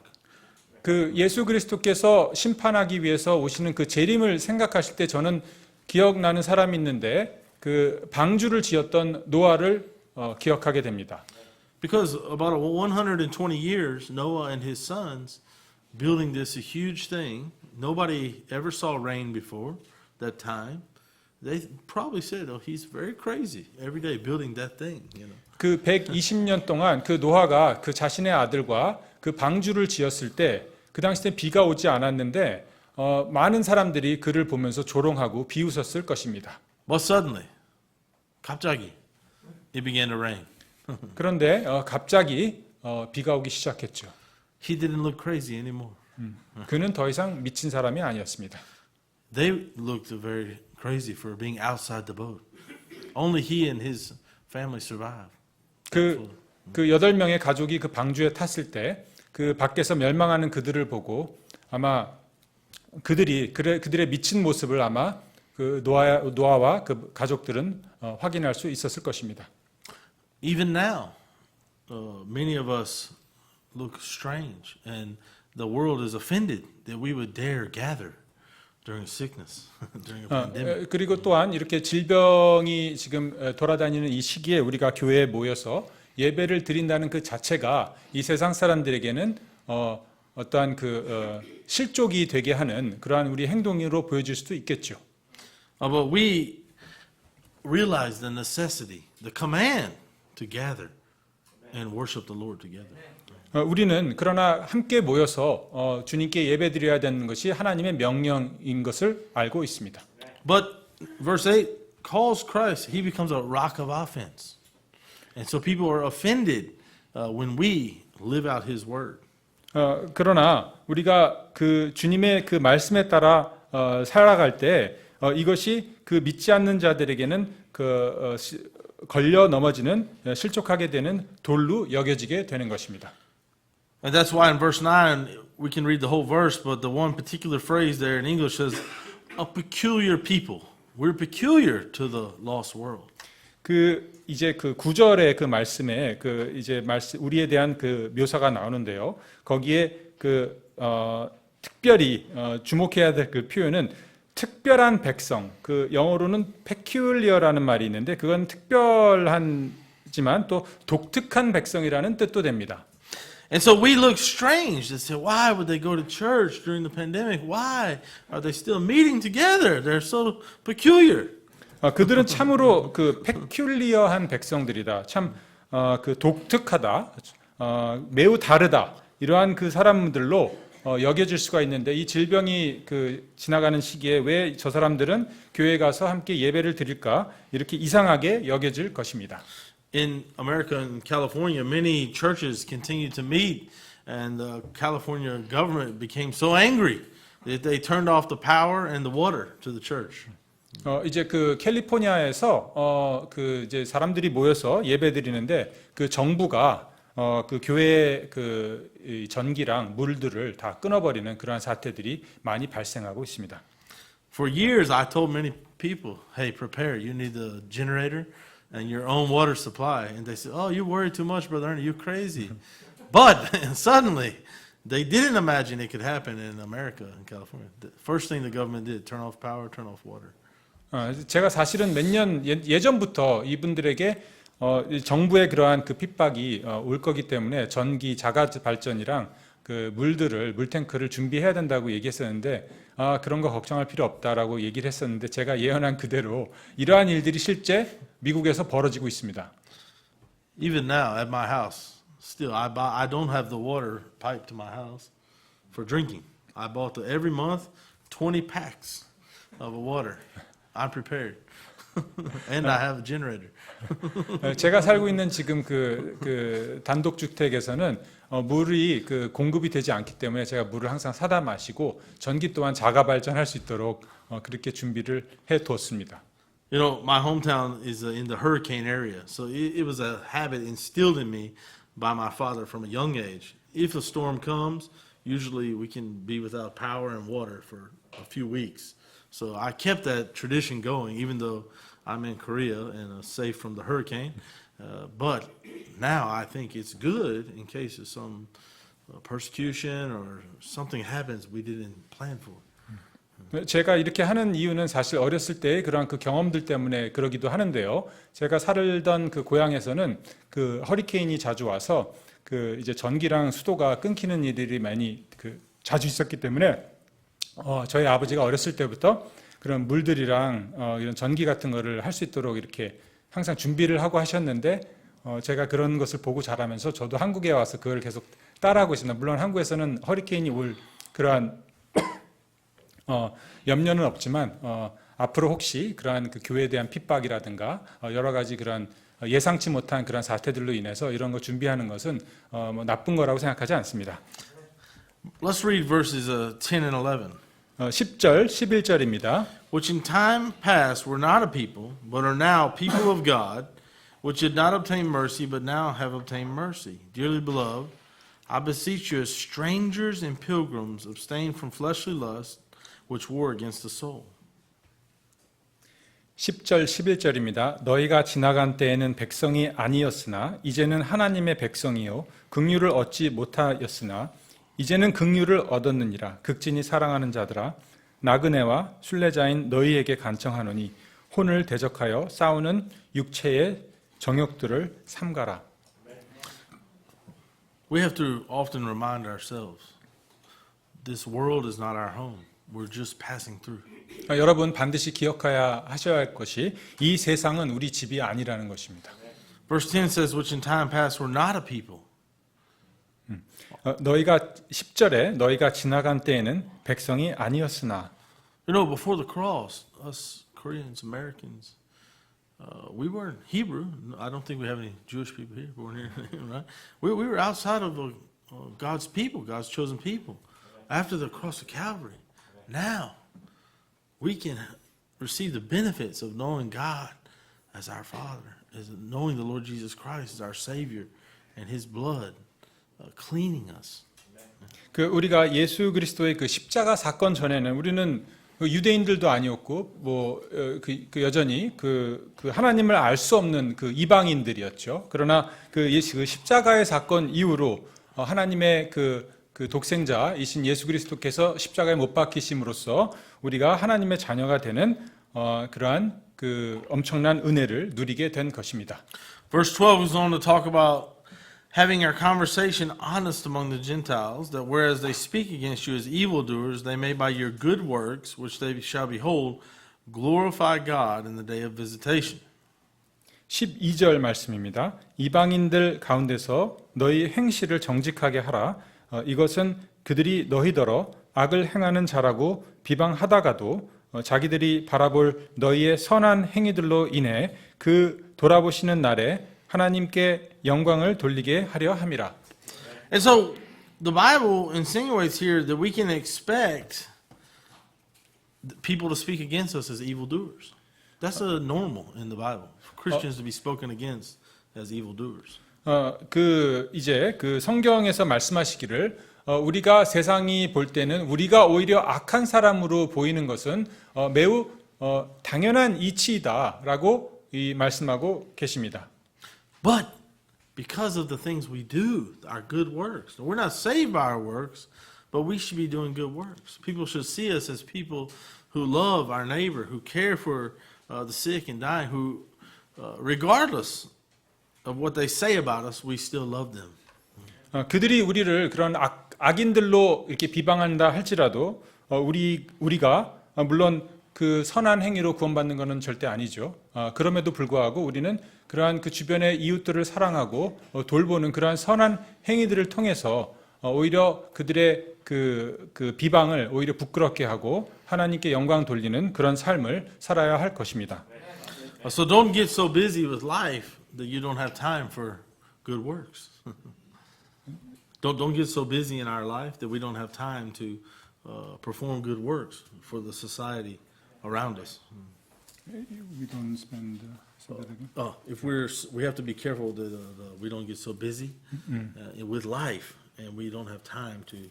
그 예수 그리스도께서 심판하기 위해서 오시는 그 재림을 생각하실 때 저는 기억나는 사람이 있는데 그 방주를 지었던 노아를 기억하게 됩니다. Because about 120 years, Noah and his sons building this huge thing. Nobody ever saw rain before that time. They probably said, "Oh, he's very crazy. Every day building that thing." You know. 그 120년 동안 그 노아가 그 자신의 아들과 그 방주를 지었을 때 그 당시 때 비가 오지 않았는데 많은 사람들이 그를 보면서 조롱하고 비웃었을 것입니다. But suddenly, 갑자기, it began to rain. 그런데 갑자기 비가 오기 시작했죠. He didn't look crazy anymore. 그는 더 이상 미친 사람이 아니었습니다. They looked very crazy for being outside the boat. Only he and his family survived. 그 8명의 가족이 그 방주에 탔을 때 그 밖에서 멸망하는 그들을 보고 아마 그들의 미친 모습을 아마 그 노아와 그 가족들은 확인할 수 있었을 것입니다. Even now, many of us look strange, and the world is offended that we would dare gather during sickness, during a pandemic. 그리고 또한 이렇게 질병이 지금 돌아다니는 이 시기에 우리가 교회에 모여서 예배를 드린다는 그 자체가 이 세상 사람들에게는 어떠한 그 실족이 되게 하는 그러한 우리 행동으로 보여질 수도 있겠죠. But we realize the necessity, the command to gather and worship the Lord together. 우리는 그러나 함께 모여서 주님께 예배드려야 되는 것이 하나님의 명령인 것을 알고 있습니다. But verse 8 calls Christ, he becomes a rock of offense. And so people are offended when we live out his word. 그러나 우리가 그 주님의 그 말씀에 따라 살아갈 때 이것이 그 믿지 않는 자들에게는 걸려 넘어지는 실족하게 되는 돌로 여겨지게 되는 것입니다. And that's why in verse 9, we can read the whole verse, but the one particular phrase there in English says, a peculiar people. We're peculiar to the lost world. 이제 그 9절의 그 말씀에 우리에 대한 그 묘사가 나오는데요. 거기에 특별히 주목해야 될 그 표현은 특별한 백성. 그 영어로는 peculiar라는 말이 있는데 그건 특별하지만 또 독특한 백성이라는 뜻도 됩니다. And so we look strange to say, why would they go to church during the pandemic? Why are they still meeting together? They're so peculiar. 그들은 참으로 그 peculiar한 백성들이다. 참 그 독특하다. 매우 다르다. 이러한 그 사람들로 여겨질 수가 있는데 이 질병이 지나가는 시기에 왜 저 사람들은 교회에 가서 함께 예배를 드릴까? 이렇게 이상하게 여겨질 것입니다. In America and California, many churches continued to meet, and the California government became so angry that they turned off the power and the water to the church. 이제 그 캘리포니아에서 이제 사람들이 모여서 예배드리는데 그 정부가 그 교회의 이 전기랑 물들을 다 끊어버리는 그러한 사태들이 많이 발생하고 있습니다. For years, I told many people, "Hey, prepare. You need a generator and your own water supply." And they said, "Oh, you worry too much, Brother Ernie. You're crazy." But suddenly, they didn't imagine it could happen in America and California. The first thing the government did: turn off power, turn off water. 제가 사실은 몇 년 예전부터 이분들에게 정부의 그러한 그 핍박이 올 거기 때문에 전기 자가 발전이랑 그 물탱크를 준비해야 된다고 얘기했었는데 그런 거 걱정할 필요 없다라고 얘기를 했었는데 제가 예언한 그대로 이러한 일들이 실제 미국에서 벌어지고 있습니다. Even now at my house, still I don't have the water pipe to my house for drinking. I bought every month 20 packs of water. I'm prepared. And I have a generator. 제가 살고 있는 지금 그 단독주택에서는 물이 공급이 되지 않기 때문에 제가 물을 항상 사다 마시고 전기 또한 자가 발전할 수 있도록 그렇게 준비를 해 뒀습니다. You know, my hometown is in the hurricane area, so it was a habit instilled in me by my father from a young age. If a storm comes, usually we can be without power and water for a few weeks. So I kept that tradition going, even though I'm in Korea and safe from the hurricane. But now I think it's good in case of some persecution or something happens we didn't plan for. 제가 이렇게 하는 이유는 사실 어렸을 때의 그런 그 경험들 때문에 그러기도 하는데요. 제가 살던 그 고향에서는 그 허리케인이 자주 와서 그 이제 전기랑 수도가 끊기는 일들이 많이 자주 있었기 때문에 저희 아버지가 어렸을 때부터 그런 물들이랑 이런 전기 같은 거를 할 수 있도록 이렇게 항상 준비를 하고 하셨는데 제가 그런 것을 보고 자라면서 저도 한국에 와서 그걸 계속 따라하고 있습니다. 물론 한국에서는 허리케인이 올 그러한 염려는 없지만 앞으로 혹시 그러한 그 교회에 대한 핍박이라든가 여러 가지 그런 예상치 못한 그런 사태들로 인해서 이런 거 준비하는 것은 뭐 나쁜 거라고 생각하지 않습니다. Let's read verses 10 and 11. 10절, 11절입니다. Which in time past were not a people, but are now people of God, which did not obtain mercy, but now have obtained mercy. Dearly beloved, I beseech you as strangers and pilgrims, abstain from fleshly lusts, which war against the soul. 10절, 11절입니다. 너희가 지나간 때에는 백성이 아니었으나 이제는 하나님의 백성이요 긍휼을 얻지 못하였으나 이제는 긍휼을 얻었느니라. 극진히 사랑하는 자들아 나그네와 순례자인 너희에게 간청하노니 혼을 대적하여 싸우는 육체의 정욕들을 삼가라. We have to often remind ourselves, this world is not our home. We're just passing through. 여러분 반드시 기억해야 하셔야 할 것이 이 세상은 우리 집이 아니라는 것입니다. Verse 10 says, which in time past were not a people. 너희가 10절에 너희가 지나간 때에는 백성이 아니었으나 You know, before the cross, us Koreans, Americans, we weren't Hebrew. I don't think we have any Jewish people here, born here, right? We were outside of God's people, God's chosen people. After the cross of Calvary, now we can receive the benefits of knowing God as our Father, as knowing the Lord Jesus Christ as our Savior and His blood cleaning us. 그 우리가 예수 그리스도의 그 십자가 사건 전에는 우리는 그 유대인들도 아니었고 그 여전히 그 하나님을 알 수 없는 그 이방인들이었죠. 그러나 그 십자가의 사건 이후로 하나님의 그 독생자이신 예수 그리스도께서 십자가에 못 박히심으로써 우리가 하나님의 자녀가 되는 그러한 그 엄청난 은혜를 누리게 된 것입니다. Verse 12 goes on to talk about having our conversation honest among the Gentiles, that whereas they speak against you as evildoers, they may by your good works, which they shall behold, glorify God in the day of visitation. 12절 말씀입니다. 이방인들 가운데서 너희 행실을 정직하게 하라. 이것은 그들이 너희더러 악을 행하는 자라고 비방하다가도 자기들이 바라볼 너희의 선한 행위들로 인해 그 돌아보시는 날에 하나님께 영광을 돌리게 하려 함이라. And so the Bible insinuates here that we can expect people to speak against us as evildoers. That's a normal in the Bible. For Christians to be spoken against as evildoers. 이제 그 성경에서 말씀하시기를 우리가 세상이 볼 때는 우리가 오히려 악한 사람으로 보이는 것은 매우 당연한 이치이다라고 말씀하고 계십니다. But because of the things we do, our good works, we're not saved by our works, but we should be doing good works. People should see us as people who love our neighbor, who care for the sick and dying, who, regardless of what they say about us, we still love them. 그들이 우리를 그런 악인들로 이렇게 비방한다 할지라도 우리가 물론 그 선한 행위로 구원받는 것은 절대 아니죠. 그럼에도 불구하고 우리는 그러한 그 주변의 이웃들을 사랑하고 돌보는 그러한 선한 행위들을 통해서 오히려 그들의 그 비방을 오히려 부끄럽게 하고 하나님께 영광 돌리는 그런 삶을 살아야 할 것입니다. So don't get so busy with life that you don't have time for good works. Don't get so busy in our life that we don't have time to perform good works for the society around us. We don't spend. If we have to be careful that we don't get so busy with life, and we don't have time to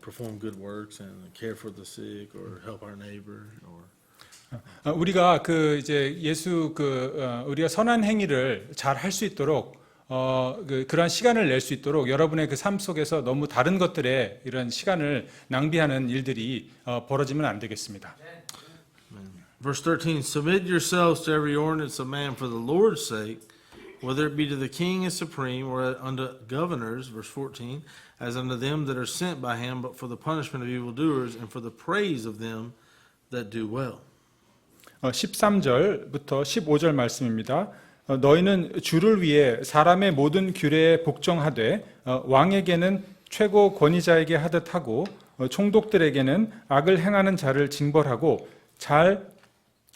perform good works and care for the sick or help our neighbor or. 우리가 이제 예수 우리가 선한 행위를 잘 할 수 있도록 그러한 시간을 낼 수 있도록 여러분의 그 삶 속에서 너무 다른 것들에 이런 시간을 낭비하는 일들이 벌어지면 안 되겠습니다. Verse 13, submit yourselves to every ordinance of man for the Lord's sake, whether it be to the king as supreme or unto governors, verse 14, as unto them that are sent by him, but for the punishment of evildoers and for the praise of them that do well. 13절부터 15절 말씀입니다. 너희는 주를 위해 사람의 모든 규례에 복종하되 왕에게는 최고 권위자에게 하듯 하고 총독들에게는 악을 행하는 자를 징벌하고 잘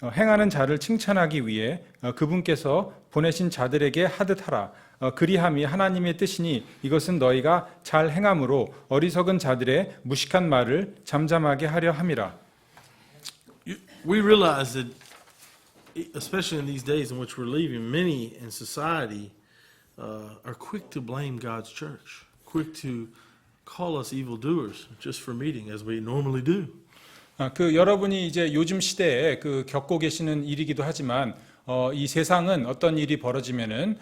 행하는 자를 칭찬하기 위해 그분께서 보내신 자들에게 하듯 하라. 그리함이 하나님의 뜻이니 이것은 너희가 잘 행함으로 어리석은 자들의 무식한 말을 잠잠하게 하려 함이라. We realize that, especially in these days in which we're living, many in society are quick to blame God's church, quick to call us evildoers just for meeting as we normally do. 여러분이 이제 요즘 시대에 겪고 계시는 일이기도 하지만 이 세상은 어떤 일이 벌어지면은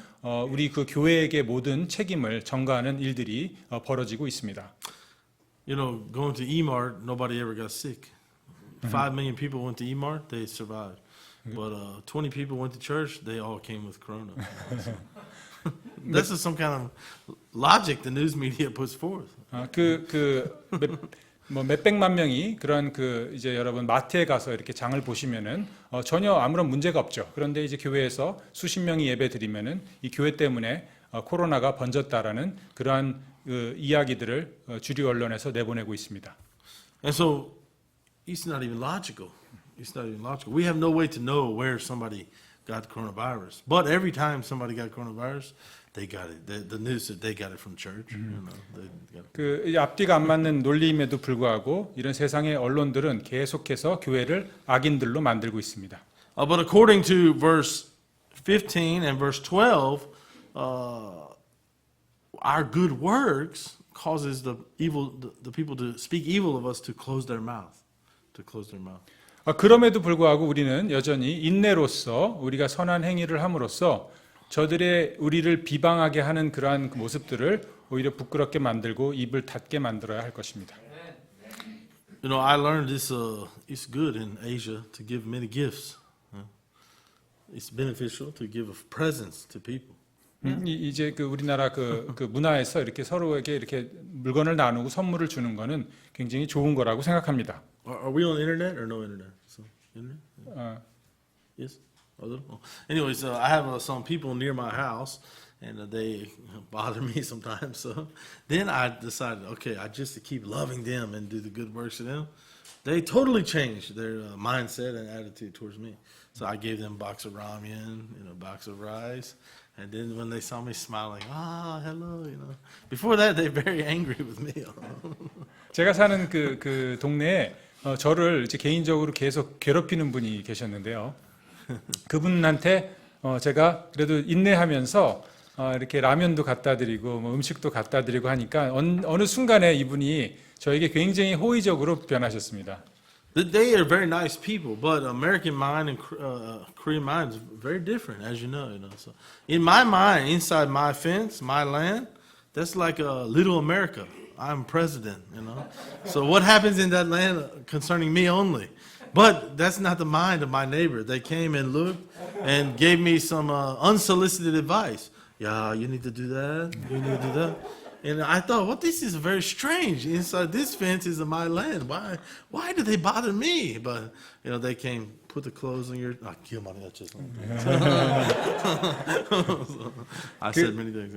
우리 그 교회에게 모든 책임을 전가하는 일들이 벌어지고 있습니다. You know, going to E-Mart, nobody ever got sick. 5 million people went to E-Mart, they survived. But 20 people went to church, they all came with corona. This is some kind of logic the news media puts forth. 몇백만 명이 그런 이제 여러분 마트에 가서 이렇게 장을 보시면은 전혀 아무런 문제가 없죠. 그런데 이제 교회에서 수십 명이 예배 드리면은 이 교회 때문에 코로나가 번졌다라는 그러한 이야기들을 주류 언론에서 내보내고 있습니다. And so it's not even logical. It's not even logical. We have no way to know where somebody got coronavirus. But every time somebody got coronavirus, they got it. The news that they got it from church. You know, they got it. 앞뒤가 안 맞는 논리임에도 불구하고 이런 세상의 언론들은 계속해서 교회를 악인들로 만들고 있습니다. But according to verse 15 and verse 12, our good works causes the people to speak evil of us to close their mouth. To close their mouth. 그럼에도 불구하고 우리는 여전히 인내로서 우리가 선한 행위를 함으로써 저들의 우리를 비방하게 하는 그러한 모습들을 오히려 부끄럽게 만들고 입을 닫게 만들어야 할 것입니다. You know, I learned this. It's good in Asia to give many gifts. It's beneficial to give presents to people. 이제 그 우리나라 그 문화에서 이렇게 서로에게 이렇게 물건을 나누고 선물을 주는 거는 굉장히 좋은 거라고 생각합니다. Are we on internet or no internet? So, internet? Yes, a little. Oh. Anyways, I have some people near my house, and they bother me sometimes. So then I decided, okay, I just to keep loving them and do the good works to them. They totally changed their mindset and attitude towards me. So I gave them a box of ramen, a box of rice, and then when they saw me smiling, hello, Before that, they're very angry with me. 제가 사는 그 동네에 저를 이제 개인적으로 계속 괴롭히는 분이 계셨는데요. 그분한테 제가 그래도 인내하면서 이렇게 라면도 갖다 드리고 뭐 음식도 갖다 드리고 하니까 어느 순간에 이분이 저에게 굉장히 호의적으로 변하셨습니다. They are very nice people, but American mind and Korean mind is very different, as you know. So in my mind, inside my fence, my land, that's like a little America. I'm president, So what happens in that land concerning me only. But that's not the mind of my neighbor. They came and looked and gave me some unsolicited advice. Yeah, you need to do that. You need to do that. And I thought, well, this is very strange. Inside this fence is my land. Why do they bother me? But they came, put the clothes on your. I said many things.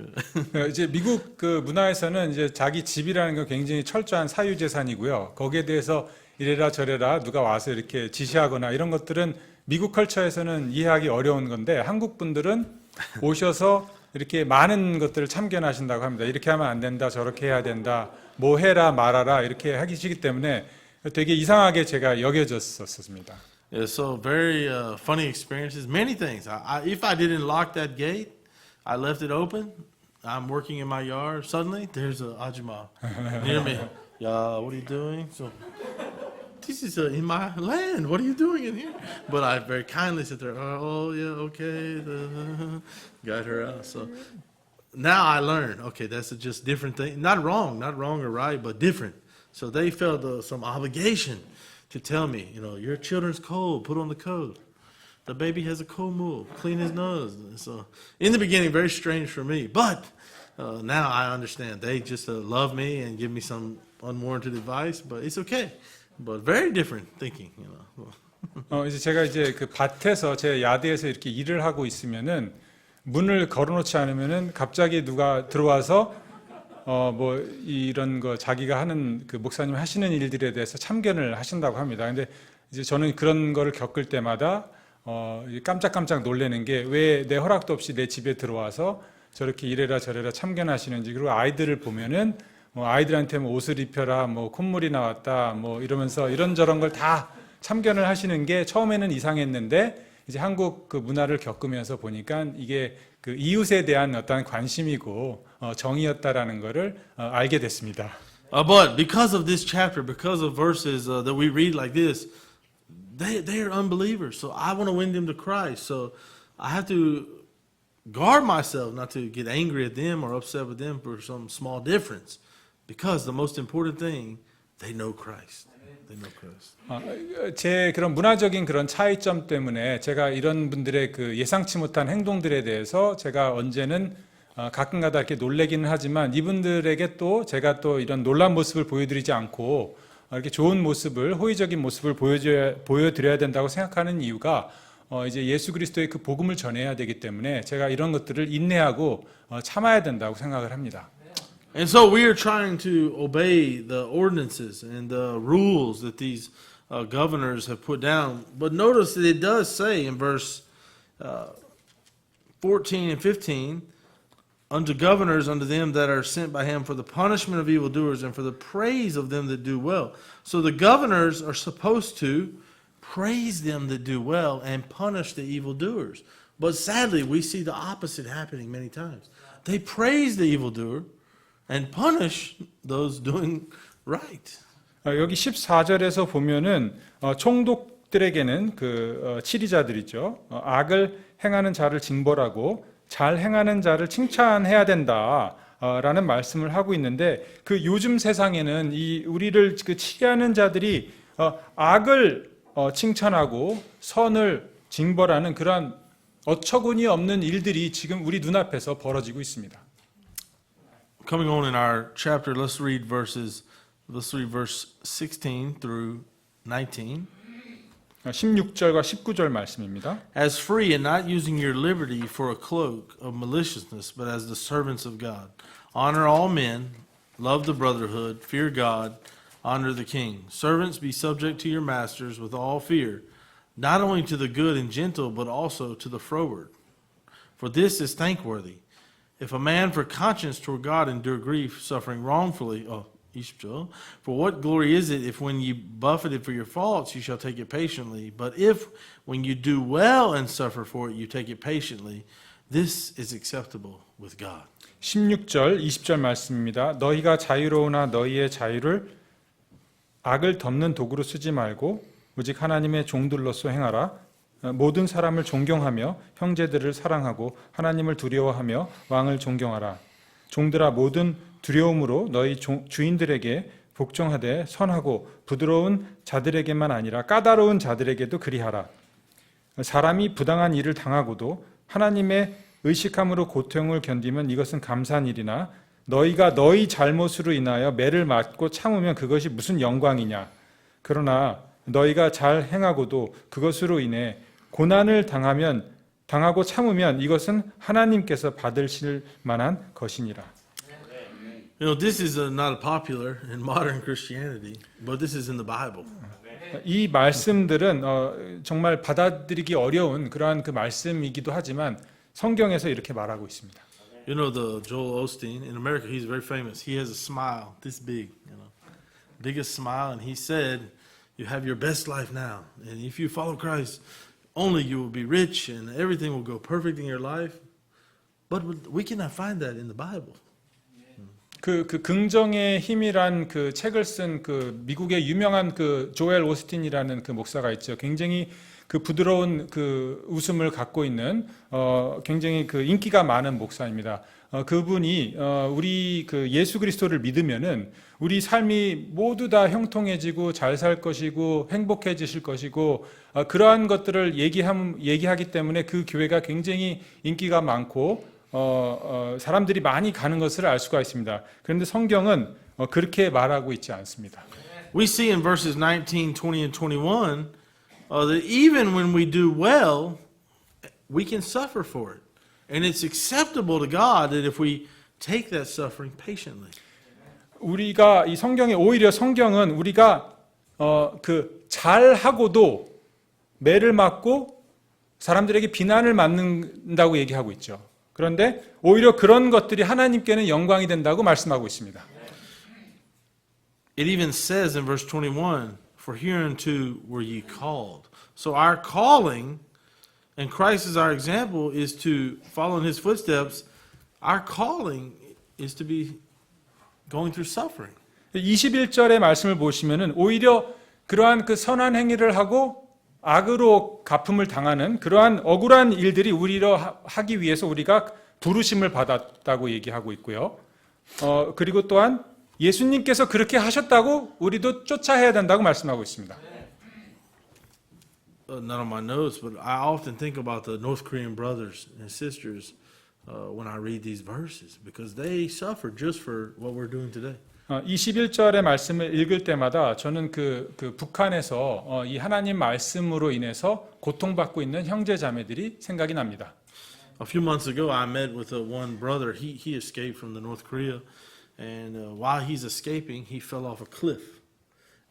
이제 미국 그 문화에서는 이제 자기 집이라는 건 굉장히 철저한 사유재산이고요. 거기에 대해서 이래라 저래라 누가 와서 이렇게 지시하거나 이런 것들은 미국 컬처에서는 이해하기 어려운 건데 한국 분들은 오셔서 이렇게 많은 것들을 참견하신다고 합니다. 이렇게 하면 안 된다, 저렇게 해야 된다, 뭐 해라 말아라 이렇게 하시기 때문에 되게 이상하게 제가 여겨졌었습니다. Yeah, so very funny experiences, many things. If I didn't lock that gate, I left it open. I'm working in my yard. Suddenly, there's a ajumma near me. Yeah, what are you doing? So this is in my land. What are you doing in here? But I very kindly said to her, oh, yeah, okay. Got her out. So now I learned, okay, that's just different thing. Not wrong or right, but different. So they felt some obligation to tell me, your children's cold, put on the coat. The baby has a cold move, clean his nose. So in the beginning, very strange for me. But now I understand. They just love me and give me some unwarranted advice, but it's okay. But very different thinking, 이제 제가 이제 그 밭에서 제 야대에서 이렇게 일을 하고 있으면은 문을 걸어놓지 않으면은 갑자기 누가 들어와서 뭐 이런 거 자기가 하는 그 목사님 하시는 일들에 대해서 참견을 하신다고 합니다. 근데 이제 저는 그런 거를 겪을 때마다 깜짝깜짝 놀라는 게 왜 내 허락도 없이 내 집에 들어와서 저렇게 이래라 저래라 참견하시는지. 그리고 아이들을 보면은 아이들한테 뭐 옷을 입혀라, 뭐 콧물이 나왔다, 뭐 이러면서 이런저런 걸 다 참견을 하시는 게 처음에는 이상했는데 이제 한국 그 문화를 겪으면서 보니까 이게 그 이웃에 대한 어떤 관심이고 정이었다라는 것을 알게 됐습니다. But because of this chapter, because of verses that we read like this, they are unbelievers. So I want to win them to Christ. So I have to guard myself not to get angry at them or upset with them for some small difference. Because the most important thing, they know Christ. They know Christ. 제 그런 문화적인 그런 차이점 때문에 제가 이런 분들의 그 예상치 못한 행동들에 대해서 제가 언제는 가끔가다 이렇게 놀래기는 하지만 이분들에게 또 제가 또 이런 놀란 모습을 보여드리지 않고 이렇게 좋은 모습을, 호의적인 모습을 보여드려야 된다고 생각하는 이유가 이제 예수 그리스도의 그 복음을 전해야 되기 때문에 제가 이런 것들을 인내하고 참아야 된다고 생각을 합니다. And so we are trying to obey the ordinances and the rules that these governors have put down. But notice that it does say in verse 14 and 15, unto governors, unto them that are sent by him for the punishment of evildoers and for the praise of them that do well. So the governors are supposed to praise them that do well and punish the evildoers. But sadly, we see the opposite happening many times. they praise the evildoer and punish those doing right. 여기 14절에서 보면은 총독들에게는 치리자들이죠. 악을 행하는 자를 징벌하고 잘 행하는 자를 칭찬해야 된다라는 말씀을 하고 있는데 그 요즘 세상에는 이 우리를 치리하는 자들이 악을 칭찬하고 선을 징벌하는 그러한 어처구니 없는 일들이 지금 우리 눈앞에서 벌어지고 있습니다. Coming on in our chapter, let's read verse 16 through 19. 16절과 19절 말씀입니다. As free and not using your liberty for a cloak of maliciousness, but as the servants of God. Honor all men, love the brotherhood, fear God, honor the king. Servants, be subject to your masters with all fear, not only to the good and gentle, but also to the froward. For this is thankworthy. If a man for conscience toward God endure grief, suffering wrongfully, 20절. For what glory is it if when you buffeted for your faults you shall take it patiently? But if when you do well and suffer for it you take it patiently, this is acceptable with God. 16절, 20절 말씀입니다. 너희가 자유로우나 너희의 자유를 악을 덮는 도구로 쓰지 말고 오직 하나님의 종들로서 행하라. 모든 사람을 존경하며 형제들을 사랑하고 하나님을 두려워하며 왕을 존경하라. 종들아 모든 두려움으로 너희 주인들에게 복종하되 선하고 부드러운 자들에게만 아니라 까다로운 자들에게도 그리하라. 사람이 부당한 일을 당하고도 하나님의 의식함으로 고통을 견디면 이것은 감사한 일이나 너희가 너희 잘못으로 인하여 매를 맞고 참으면 그것이 무슨 영광이냐. 그러나 너희가 잘 행하고도 그것으로 인해 고난을 당하고 참으면 이것은 하나님께서 받으실 만한 것이니라. You know, this is not popular in modern Christianity, but this is in the Bible. 이 말씀들은 정말 받아들이기 어려운 그러한 그 말씀이기도 하지만 성경에서 이렇게 말하고 있습니다. You know, the Joel Osteen in America, he's very famous. He has a smile this big, biggest smile, and he said, "You have your best life now, and if you follow Christ, only you will be rich, and everything will go perfect in your life." But we cannot find that in the Bible. 그 긍정의 힘이란 그 책을 쓴 그 미국의 유명한 그 조엘 오스틴이라는 그 목사가 있죠. 굉장히 그 부드러운 그 웃음을 갖고 있는 굉장히 그 인기가 많은 목사입니다. 그분이 우리 그 예수 그리스도를 믿으면은 우리 삶이 모두 다 형통해지고 잘 살 것이고 행복해지실 것이고 그러한 것들을 얘기하기 때문에 그 교회가 굉장히 인기가 많고 사람들이 많이 가는 것을 알 수가 있습니다. 그런데 성경은 그렇게 말하고 있지 않습니다. We see in verses 19, 20, and 21 that even when we do well, we can suffer for it. And it's acceptable to God that if we take that suffering patiently. 우리가 이 성경에 오히려 성경은 우리가 그 잘하고도 매를 맞고 사람들에게 비난을 맞는다고 얘기하고 있죠. 그런데 오히려 그런 것들이 하나님께는 영광이 된다고 말씀하고 있습니다. It even says in verse 21, "For hereunto were ye called." So our calling, and Christ is our example, is to follow in His footsteps. Our calling is to be going through suffering. 21절의 말씀을 보시면은 오히려 그러한 그 선한 행위를 하고 악으로 갚음을 당하는 그러한 억울한 일들이 우리로 하기 위해서 우리가 부르심을 받았다고 얘기하고 있고요. 그리고 또한 예수님께서 그렇게 하셨다고 우리도 쫓아해야 된다고 말씀하고 있습니다. Not on my notes, but I often think about the North Korean brothers and sisters when I read these verses because they suffer just for what we're doing today. 21절의 말씀을 읽을 때마다 저는 그 북한에서 이 하나님 말씀으로 인해서 고통받고 있는 형제 자매들이 생각이 납니다. A few months ago, I met with one brother. He escaped from the North Korea, and while he's escaping, he fell off a cliff,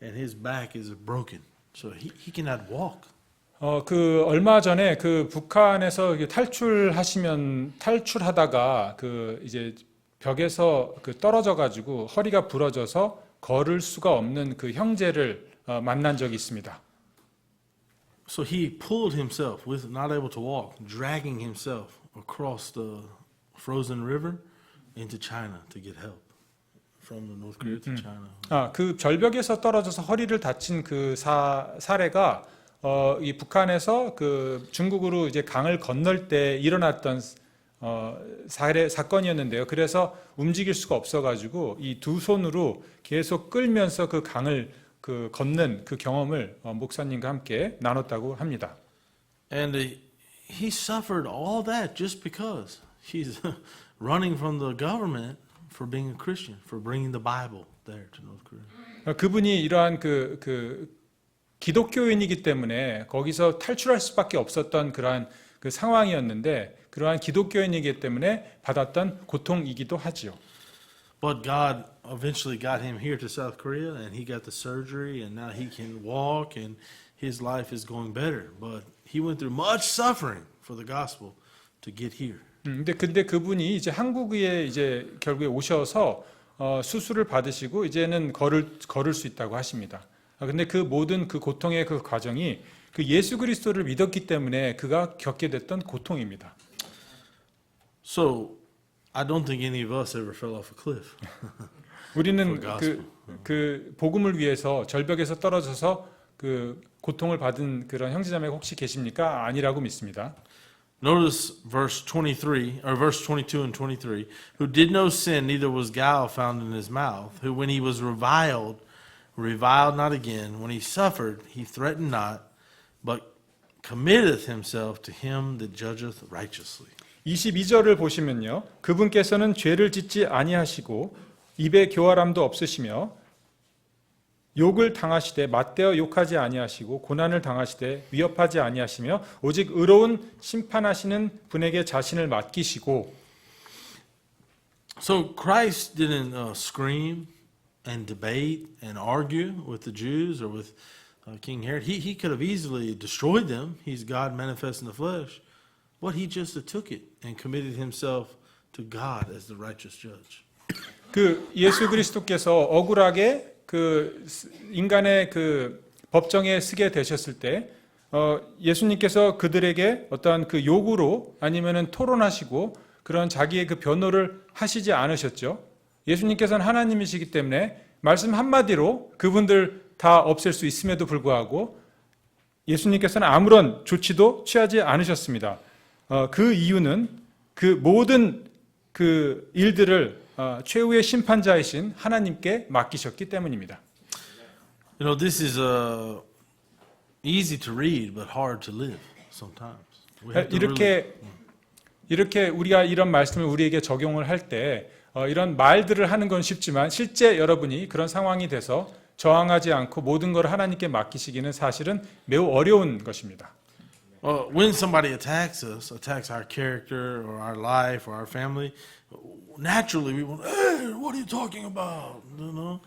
and his back is broken, so he cannot walk. 그 얼마 전에 그 북한에서 탈출하다가 그 이제 벽에서 그 떨어져 가지고 허리가 부러져서 걸을 수가 없는 그 형제를 만난 적이 있습니다. So he pulled himself, with not able to walk, dragging himself across the frozen river into China to get help from the North Korea to China. 그 절벽에서 떨어져서 허리를 다친 그 사례가 이 북한에서 그 중국으로 이제 강을 건널 때 일어났던 사건이었는데요. 그래서 움직일 수가 없어가지고 이 두 손으로 계속 끌면서 그 강을 그 걷는 그 경험을 목사님과 함께 나눴다고 합니다. And he suffered all that just because he's running from the government for being a Christian, for bringing the Bible there to North Korea. 그분이 이러한 그 기독교인이기 때문에 거기서 탈출할 수밖에 없었던 그러한 그 상황이었는데 그러한 기독교인이기 때문에 받았던 고통이기도 하지요. But God eventually got him here to South Korea, and he got the surgery, and now he can walk, and his life is going better. But he went through much suffering for the gospel to get here. 근데 그분이 이제 한국에 이제 결국에 오셔서 수술을 받으시고 이제는 걸을 수 있다고 하십니다. 근데 그 모든 그 고통의 그 과정이 그 예수 그리스도를 믿었기 때문에 그가 겪게 됐던 고통입니다. So I don't think any of us ever fell off a cliff. 우리는 For 그 복음을 위해서 절벽에서 떨어져서 그 고통을 받은 그런 형제자매가 혹시 계십니까? 아니라고 믿습니다. Notice verse 23 or verse 22 and 23. Who did no sin, neither was guile found in his mouth. Who, when he was reviled not again. When he suffered, he threatened not, but committeth himself to him that judgeth righteously. 22절을 보시면요. 그분께서는 죄를 짓지 아니하시고 입에 교활함도 없으시며 욕을 당하시되 맞대어 욕하지 아니하시고 고난을 당하시되 위협하지 아니하시며 오직 의로운 심판하시는 분에게 자신을 맡기시고. So Christ didn't scream and debate and argue with the Jews or with King Herod. He could have easily destroyed them. He's God manifest in the flesh. But he just took it and committed himself to God as the righteous judge. 그 예수 그리스도께서 억울하게 그 인간의 그 법정에 서게 되셨을 때 예수님께서 그들에게 어떠한 그 요구로 아니면은 토론하시고 그런 자기의 그 변호를 하시지 않으셨죠. 예수님께서는 하나님이시기 때문에 말씀 한마디로 그분들 다 없앨 수 있음에도 불구하고 예수님께서는 아무런 조치도 취하지 않으셨습니다. 그 이유는 그 모든 그 일들을 최후의 심판자이신 하나님께 맡기셨기 때문입니다. You know, this is easy to read but hard to live sometimes. We have to 이렇게 우리가 이런 말씀을 우리에게 적용을 할 때 이런 말들을 하는 건 쉽지만 실제 여러분이 그런 상황이 돼서 저항하지 않고 모든 걸 하나님께 맡기시기는 사실은 매우 어려운 것입니다. When somebody attacks us, attacks our character or our life or our family, naturally we want, hey, what are you talking about? You know?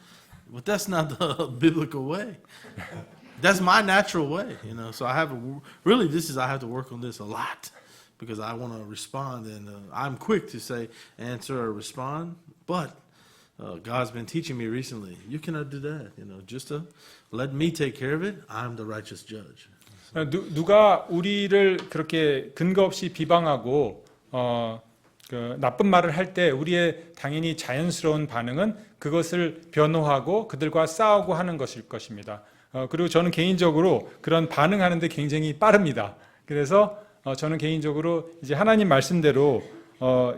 But that's not the biblical way. That's my natural way, you know. So I have to work on this a lot because I want to respond, and I'm quick to say, answer or respond. But God's been teaching me recently, you cannot do that, you know. Just to let me take care of it. I'm the righteous judge. 누가 우리를 그렇게 근거 없이 비방하고 그 나쁜 말을 할 때 우리의 당연히 자연스러운 반응은 그것을 변호하고 그들과 싸우고 하는 것일 것입니다. 그리고 저는 개인적으로 그런 반응하는데 굉장히 빠릅니다. 그래서 저는 개인적으로 이제 하나님 말씀대로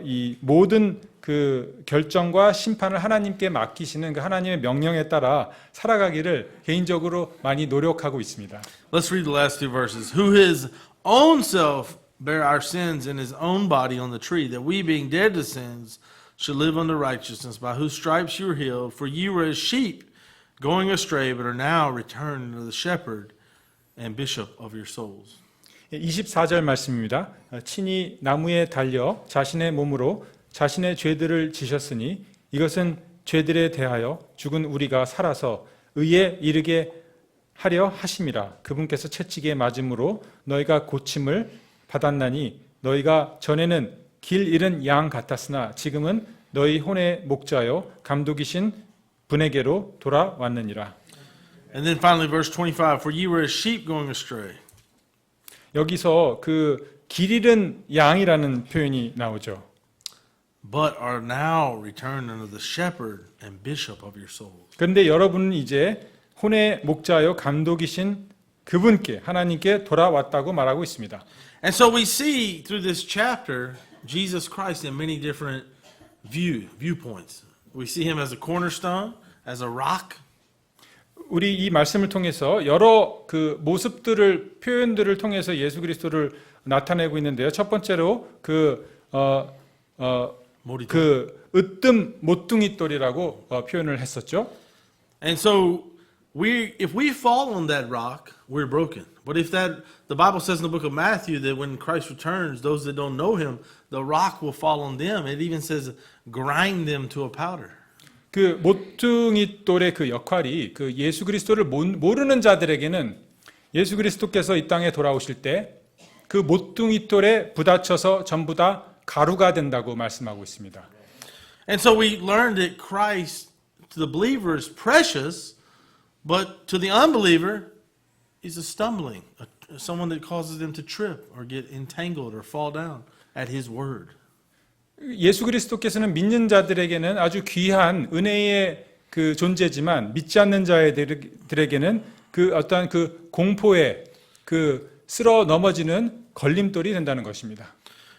이 모든 그 결정과 심판을 하나님께 맡기시는 그 하나님의 명령에 따라 살아가기를 개인적으로 많이 노력하고 있습니다. Let's read the last two verses. Who his own self bare our sins in his own body on the tree, that we being dead to sins should live unto righteousness, by whose stripes you were healed. For you were as sheep going astray, but are now returned to the shepherd and bishop of your souls. 24절 말씀입니다. 친히 나무에 달려 자신의 몸으로 자신의 죄들을 지셨으니 이것은 죄들에 대하여 죽은 우리가 살아서 의에 이르게 하려 하심이라. 그분께서 채찍에 맞음으로 너희가 고침을 받았나니 너희가 전에는 길 잃은 양 같았으나 지금은 너희 혼의 목자여 감독이신 분에게로 돌아왔느니라. And then finally verse 25, for ye were as sheep going astray. 여기서 그 길 잃은 양이라는 표현이 나오죠. but are now returned unto the shepherd and bishop of your souls. 그런데 여러분은 이제 혼의 목자요 감독이신 그분께 하나님께 돌아왔다고 말하고 있습니다. And so we see through this chapter Jesus Christ in many different viewpoints. We see him as a cornerstone, as a rock. 우리 이 말씀을 통해서 여러 그 모습들을 표현들을 통해서 예수 그리스도를 나타내고 있는데요. 첫 번째로 그 으뜸 모퉁이 돌이라고 표현을 했었죠. And so if we fall on that rock, we're broken. But if the Bible says in the book of Matthew that when Christ returns, those that don't know him, the rock will fall on them. It even says grind them to a powder. 그 모퉁이 돌의 그 역할이 그 예수 그리스도를 모르는 자들에게는 예수 그리스도께서 이 땅에 돌아오실 때 그 모퉁이 돌에 부딪혀서 전부 다 가루가 된다고 말씀하고 있습니다. And so we learned that Christ to the believer is precious, but to the unbeliever is a stumbling, someone that causes them to trip or get entangled or fall down at his word. 예수 그리스도께서는 믿는 자들에게는 아주 귀한 은혜의 그 존재지만 믿지 않는 자들에게는 그 어떠한 그 공포에 그 쓸어 넘어지는 걸림돌이 된다는 것입니다.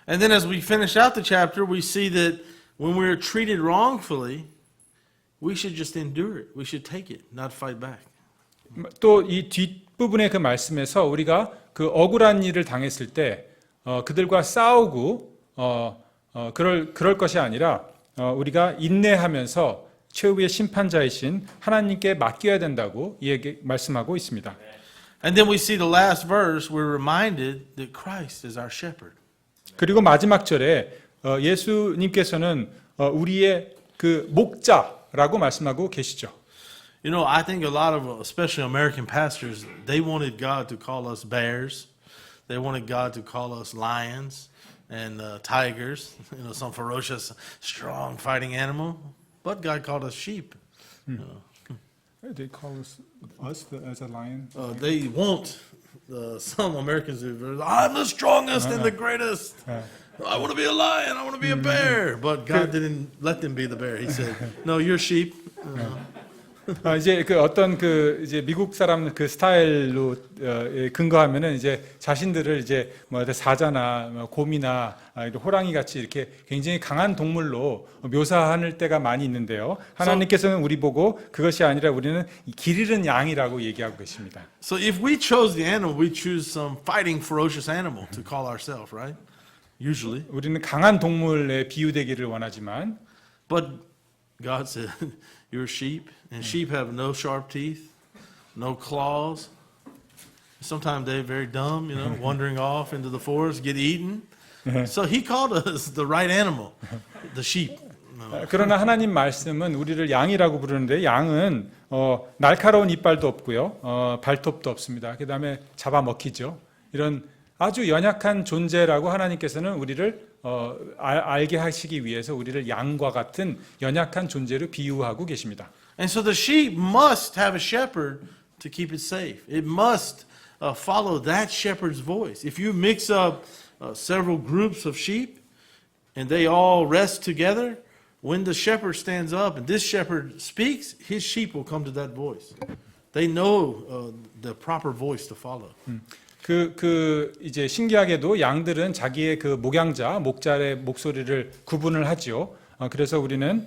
And then as we finish out the chapter, we see that when we're treated wrongfully, we should just endure it. We should take it, not fight back. 또 이 뒷부분의 그 말씀에서 우리가 그 억울한 일을 당했을 때 그들과 싸우고 그럴 것이 아니라 우리가 인내하면서 최후의 심판자이신 하나님께 맡겨야 된다고 말씀하고 있습니다. And then we see the last verse, we're reminded that Christ is our shepherd. 그리고 마지막 절에 예수님께서는 우리의 그 목자라고 말씀하고 계시죠. You know, I think a lot of, especially American pastors, they wanted God to call us bears. They wanted God to call us lions and tigers, you know, some ferocious, strong fighting animal. But God called us sheep. They call us as a lion. They want some Americans. I'm the strongest and the greatest. I want to be a lion. I want to be a bear. But God didn't let them be the bear. He said, "No, you're sheep." 이제 그 어떤 그 이제 미국 사람 그 스타일로 근거하면은 이제 자신들을 이제 뭐 사자나 곰이나 호랑이 같이 이렇게 굉장히 강한 동물로 묘사할 때가 많이 있는데요. 하나님께서는 우리 보고 그것이 아니라 우리는 길 잃은 양이라고 얘기하고 계십니다. So if we chose the animal, we choose some fighting, ferocious animal to call ourselves, right? Usually. 우리는 강한 동물에 비유되기를 원하지만, but God said, "You're sheep." And sheep have no sharp teeth, no claws. Sometimes they're very dumb, you know, wandering off into the forest, get eaten. So he called us the right animal, the sheep. 그러나 하나님 말씀은 우리를 양이라고 부르는데 양은 날카로운 이빨도 없고요, 발톱도 없습니다. 그 다음에 잡아먹히죠. 이런 아주 연약한 존재라고 하나님께서는 우리를 알게 하시기 위해서 우리를 양과 같은 연약한 존재로 비유하고 계십니다. And so the sheep must have a shepherd to keep it safe. It must follow that shepherd's voice. If you mix up several groups of sheep and they all rest together, when the shepherd stands up and this shepherd speaks, his sheep will come to that voice. They know the proper voice to follow. 이제 신기하게도 양들은 자기의 그 목자의 목소리를 구분을 하지요. 그래서 우리는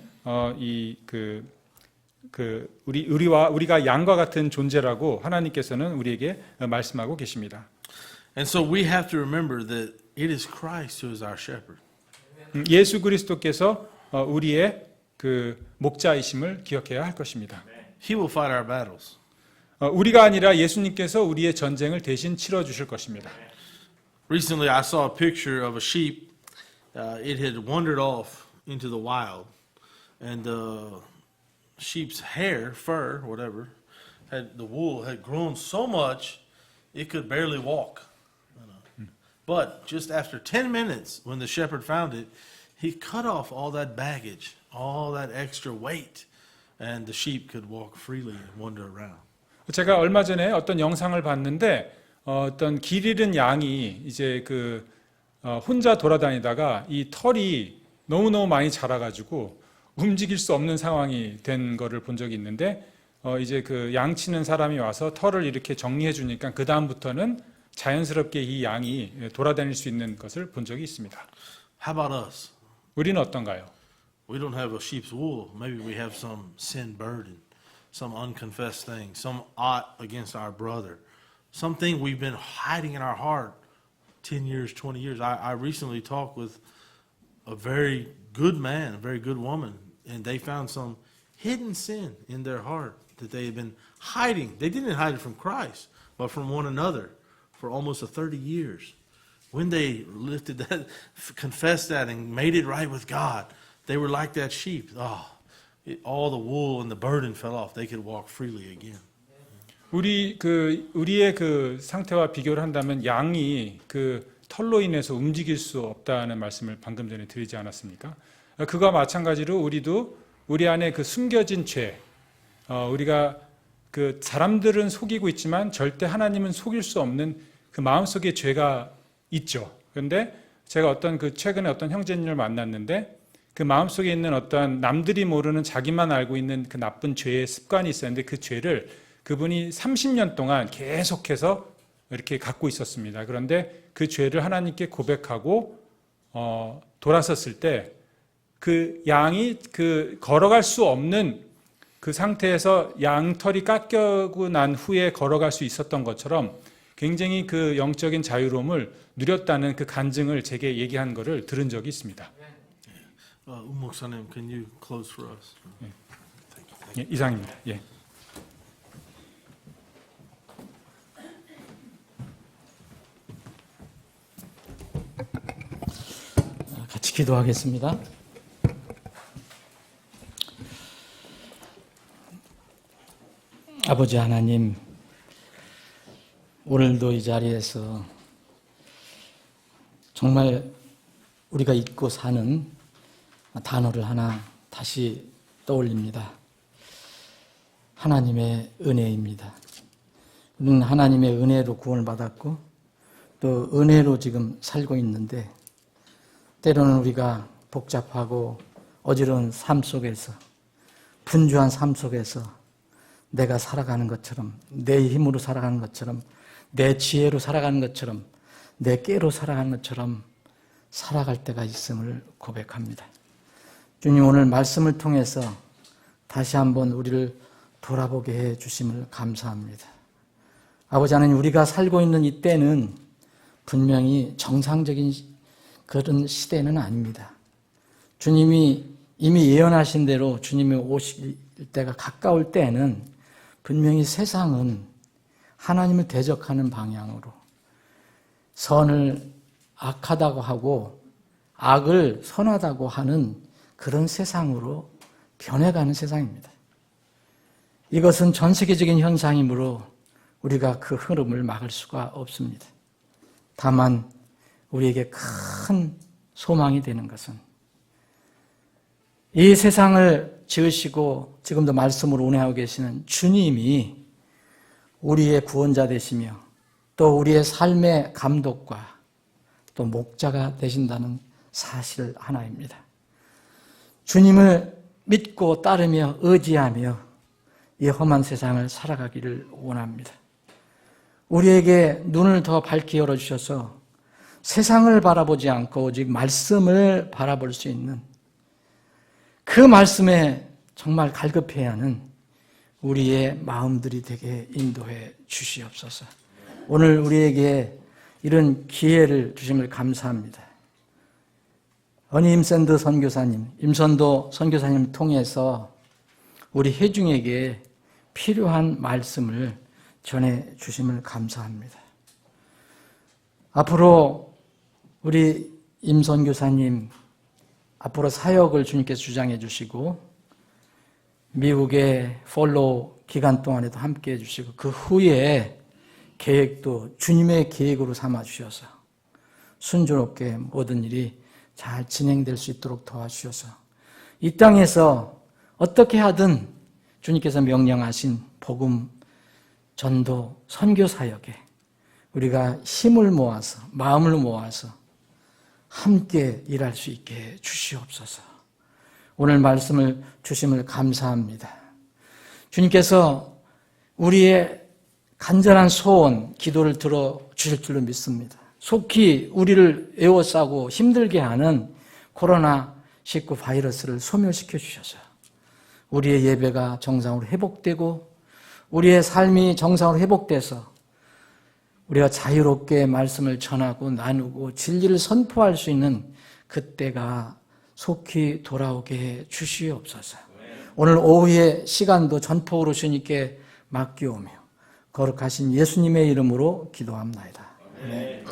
우리가 양과 같은 존재라고 하나님께서는 우리에게 말씀하고 계십니다. And so we have to remember that it is Christ who is our shepherd. 예수 그리스도께서 우리의 그 목자이심을 기억해야 할 것입니다. He will fight our battles. 우리가 아니라 예수님께서 우리의 전쟁을 대신 치러 주실 것입니다. Recently I saw a picture of a sheep. It had wandered off into the wild and sheep's hair, fur, whatever, the wool had grown so much it could barely walk. But just after 10 minutes, when the shepherd found it, he cut off all that baggage, all that extra weight, and the sheep could walk freely and wander around. 제가 얼마 전에 어떤 영상을 봤는데 어떤 길 잃은 양이 이제 혼자 돌아다니다가 이 털이 너무너무 많이 자라가지고 움직일 수 없는 상황이 된 거를 본 적이 있는데 이제 그 양 치는 사람이 와서 털을 이렇게 정리해 주니까 그 다음부터는 자연스럽게 이 양이 돌아다닐 수 있는 것을 본 적이 있습니다. How about us? 우리는 어떤가요? We don't have a sheep's wool. Maybe we have some sin burden, some unconfessed thing, some ought against our brother, something we've been hiding in our heart 10 years, 20 years. I recently talked with a very good man, a very good woman, and they found some hidden sin in their heart that they had been hiding. They didn't hide it from Christ, but from one another for almost 30 years. When they lifted that, confessed that, and made it right with God, they were like that sheep. All the wool and the burden fell off. They could walk freely again. 우리의 그 상태와 비교를 한다면 양이 그 털로 인해서 움직일 수 없다는 말씀을 방금 전에 드리지 않았습니까? 그와 마찬가지로 우리도 우리 안에 그 숨겨진 죄, 우리가 그 사람들은 속이고 있지만 절대 하나님은 속일 수 없는 그 마음속에 죄가 있죠. 그런데 제가 최근에 어떤 형제님을 만났는데 그 마음속에 있는 어떤 남들이 모르는 자기만 알고 있는 그 나쁜 죄의 습관이 있었는데 그 죄를 그분이 30년 동안 계속해서 이렇게 갖고 있었습니다. 그런데 그 죄를 하나님께 고백하고 돌아섰을 때 그 양이 그 걸어갈 수 없는 그 상태에서 양털이 깎여고 난 후에 걸어갈 수 있었던 것처럼 굉장히 그 영적인 자유로움을 누렸다는 그 간증을 제게 얘기한 거를 들은 적이 있습니다. 목사님, can you close for us? 예, 이상입니다. 예. 같이 기도하겠습니다. 아버지 하나님, 오늘도 이 자리에서 정말 우리가 잊고 사는 단어를 하나 다시 떠올립니다. 하나님의 은혜입니다. 우리는 하나님의 은혜로 구원을 받았고 또 은혜로 지금 살고 있는데 때로는 우리가 복잡하고 어지러운 삶 속에서 분주한 삶 속에서 내가 살아가는 것처럼 내 힘으로 살아가는 것처럼 내 지혜로 살아가는 것처럼 내 깨로 살아가는 것처럼 살아갈 때가 있음을 고백합니다. 주님, 오늘 말씀을 통해서 다시 한번 우리를 돌아보게 해 주심을 감사합니다. 아버지 하나님, 우리가 살고 있는 이 때는 분명히 정상적인 그런 시대는 아닙니다. 주님이 이미 예언하신 대로 주님이 오실 때가 가까울 때에는 분명히 세상은 하나님을 대적하는 방향으로 선을 악하다고 하고 악을 선하다고 하는 그런 세상으로 변해가는 세상입니다. 이것은 전 세계적인 현상이므로 우리가 그 흐름을 막을 수가 없습니다. 다만 우리에게 큰 소망이 되는 것은 이 세상을 지으시고 지금도 말씀으로 운행하고 계시는 주님이 우리의 구원자 되시며 또 우리의 삶의 감독과 또 목자가 되신다는 사실 하나입니다. 주님을 믿고 따르며 의지하며 이 험한 세상을 살아가기를 원합니다. 우리에게 눈을 더 밝게 열어주셔서 세상을 바라보지 않고 오직 말씀을 바라볼 수 있는 그 말씀에 정말 갈급해야 하는 우리의 마음들이 되게 인도해 주시옵소서. 오늘 우리에게 이런 기회를 주심을 감사합니다. 임샌드 선교사님, 임선도 선교사님을 통해서 우리 회중에게 필요한 말씀을 전해 주심을 감사합니다. 앞으로 우리 임 선교사님 앞으로 사역을 주님께서 주장해 주시고 미국의 폴로우 기간 동안에도 함께해 주시고 그 후에 계획도 주님의 계획으로 삼아 주셔서 순조롭게 모든 일이 잘 진행될 수 있도록 도와주셔서 이 땅에서 어떻게 하든 주님께서 명령하신 복음 전도 선교 사역에 우리가 힘을 모아서 마음을 모아서 함께 일할 수 있게 주시옵소서. 오늘 말씀을 주심을 감사합니다. 주님께서 우리의 간절한 소원, 기도를 들어주실 줄로 믿습니다. 속히 우리를 에워싸고 힘들게 하는 코로나19 바이러스를 소멸시켜 주셔서 우리의 예배가 정상으로 회복되고 우리의 삶이 정상으로 회복돼서 우리가 자유롭게 말씀을 전하고 나누고 진리를 선포할 수 있는 그때가 속히 돌아오게 해 주시옵소서. 오늘 오후의 시간도 전폭으로 주님께 맡기오며 거룩하신 예수님의 이름으로 기도합나이다. 네.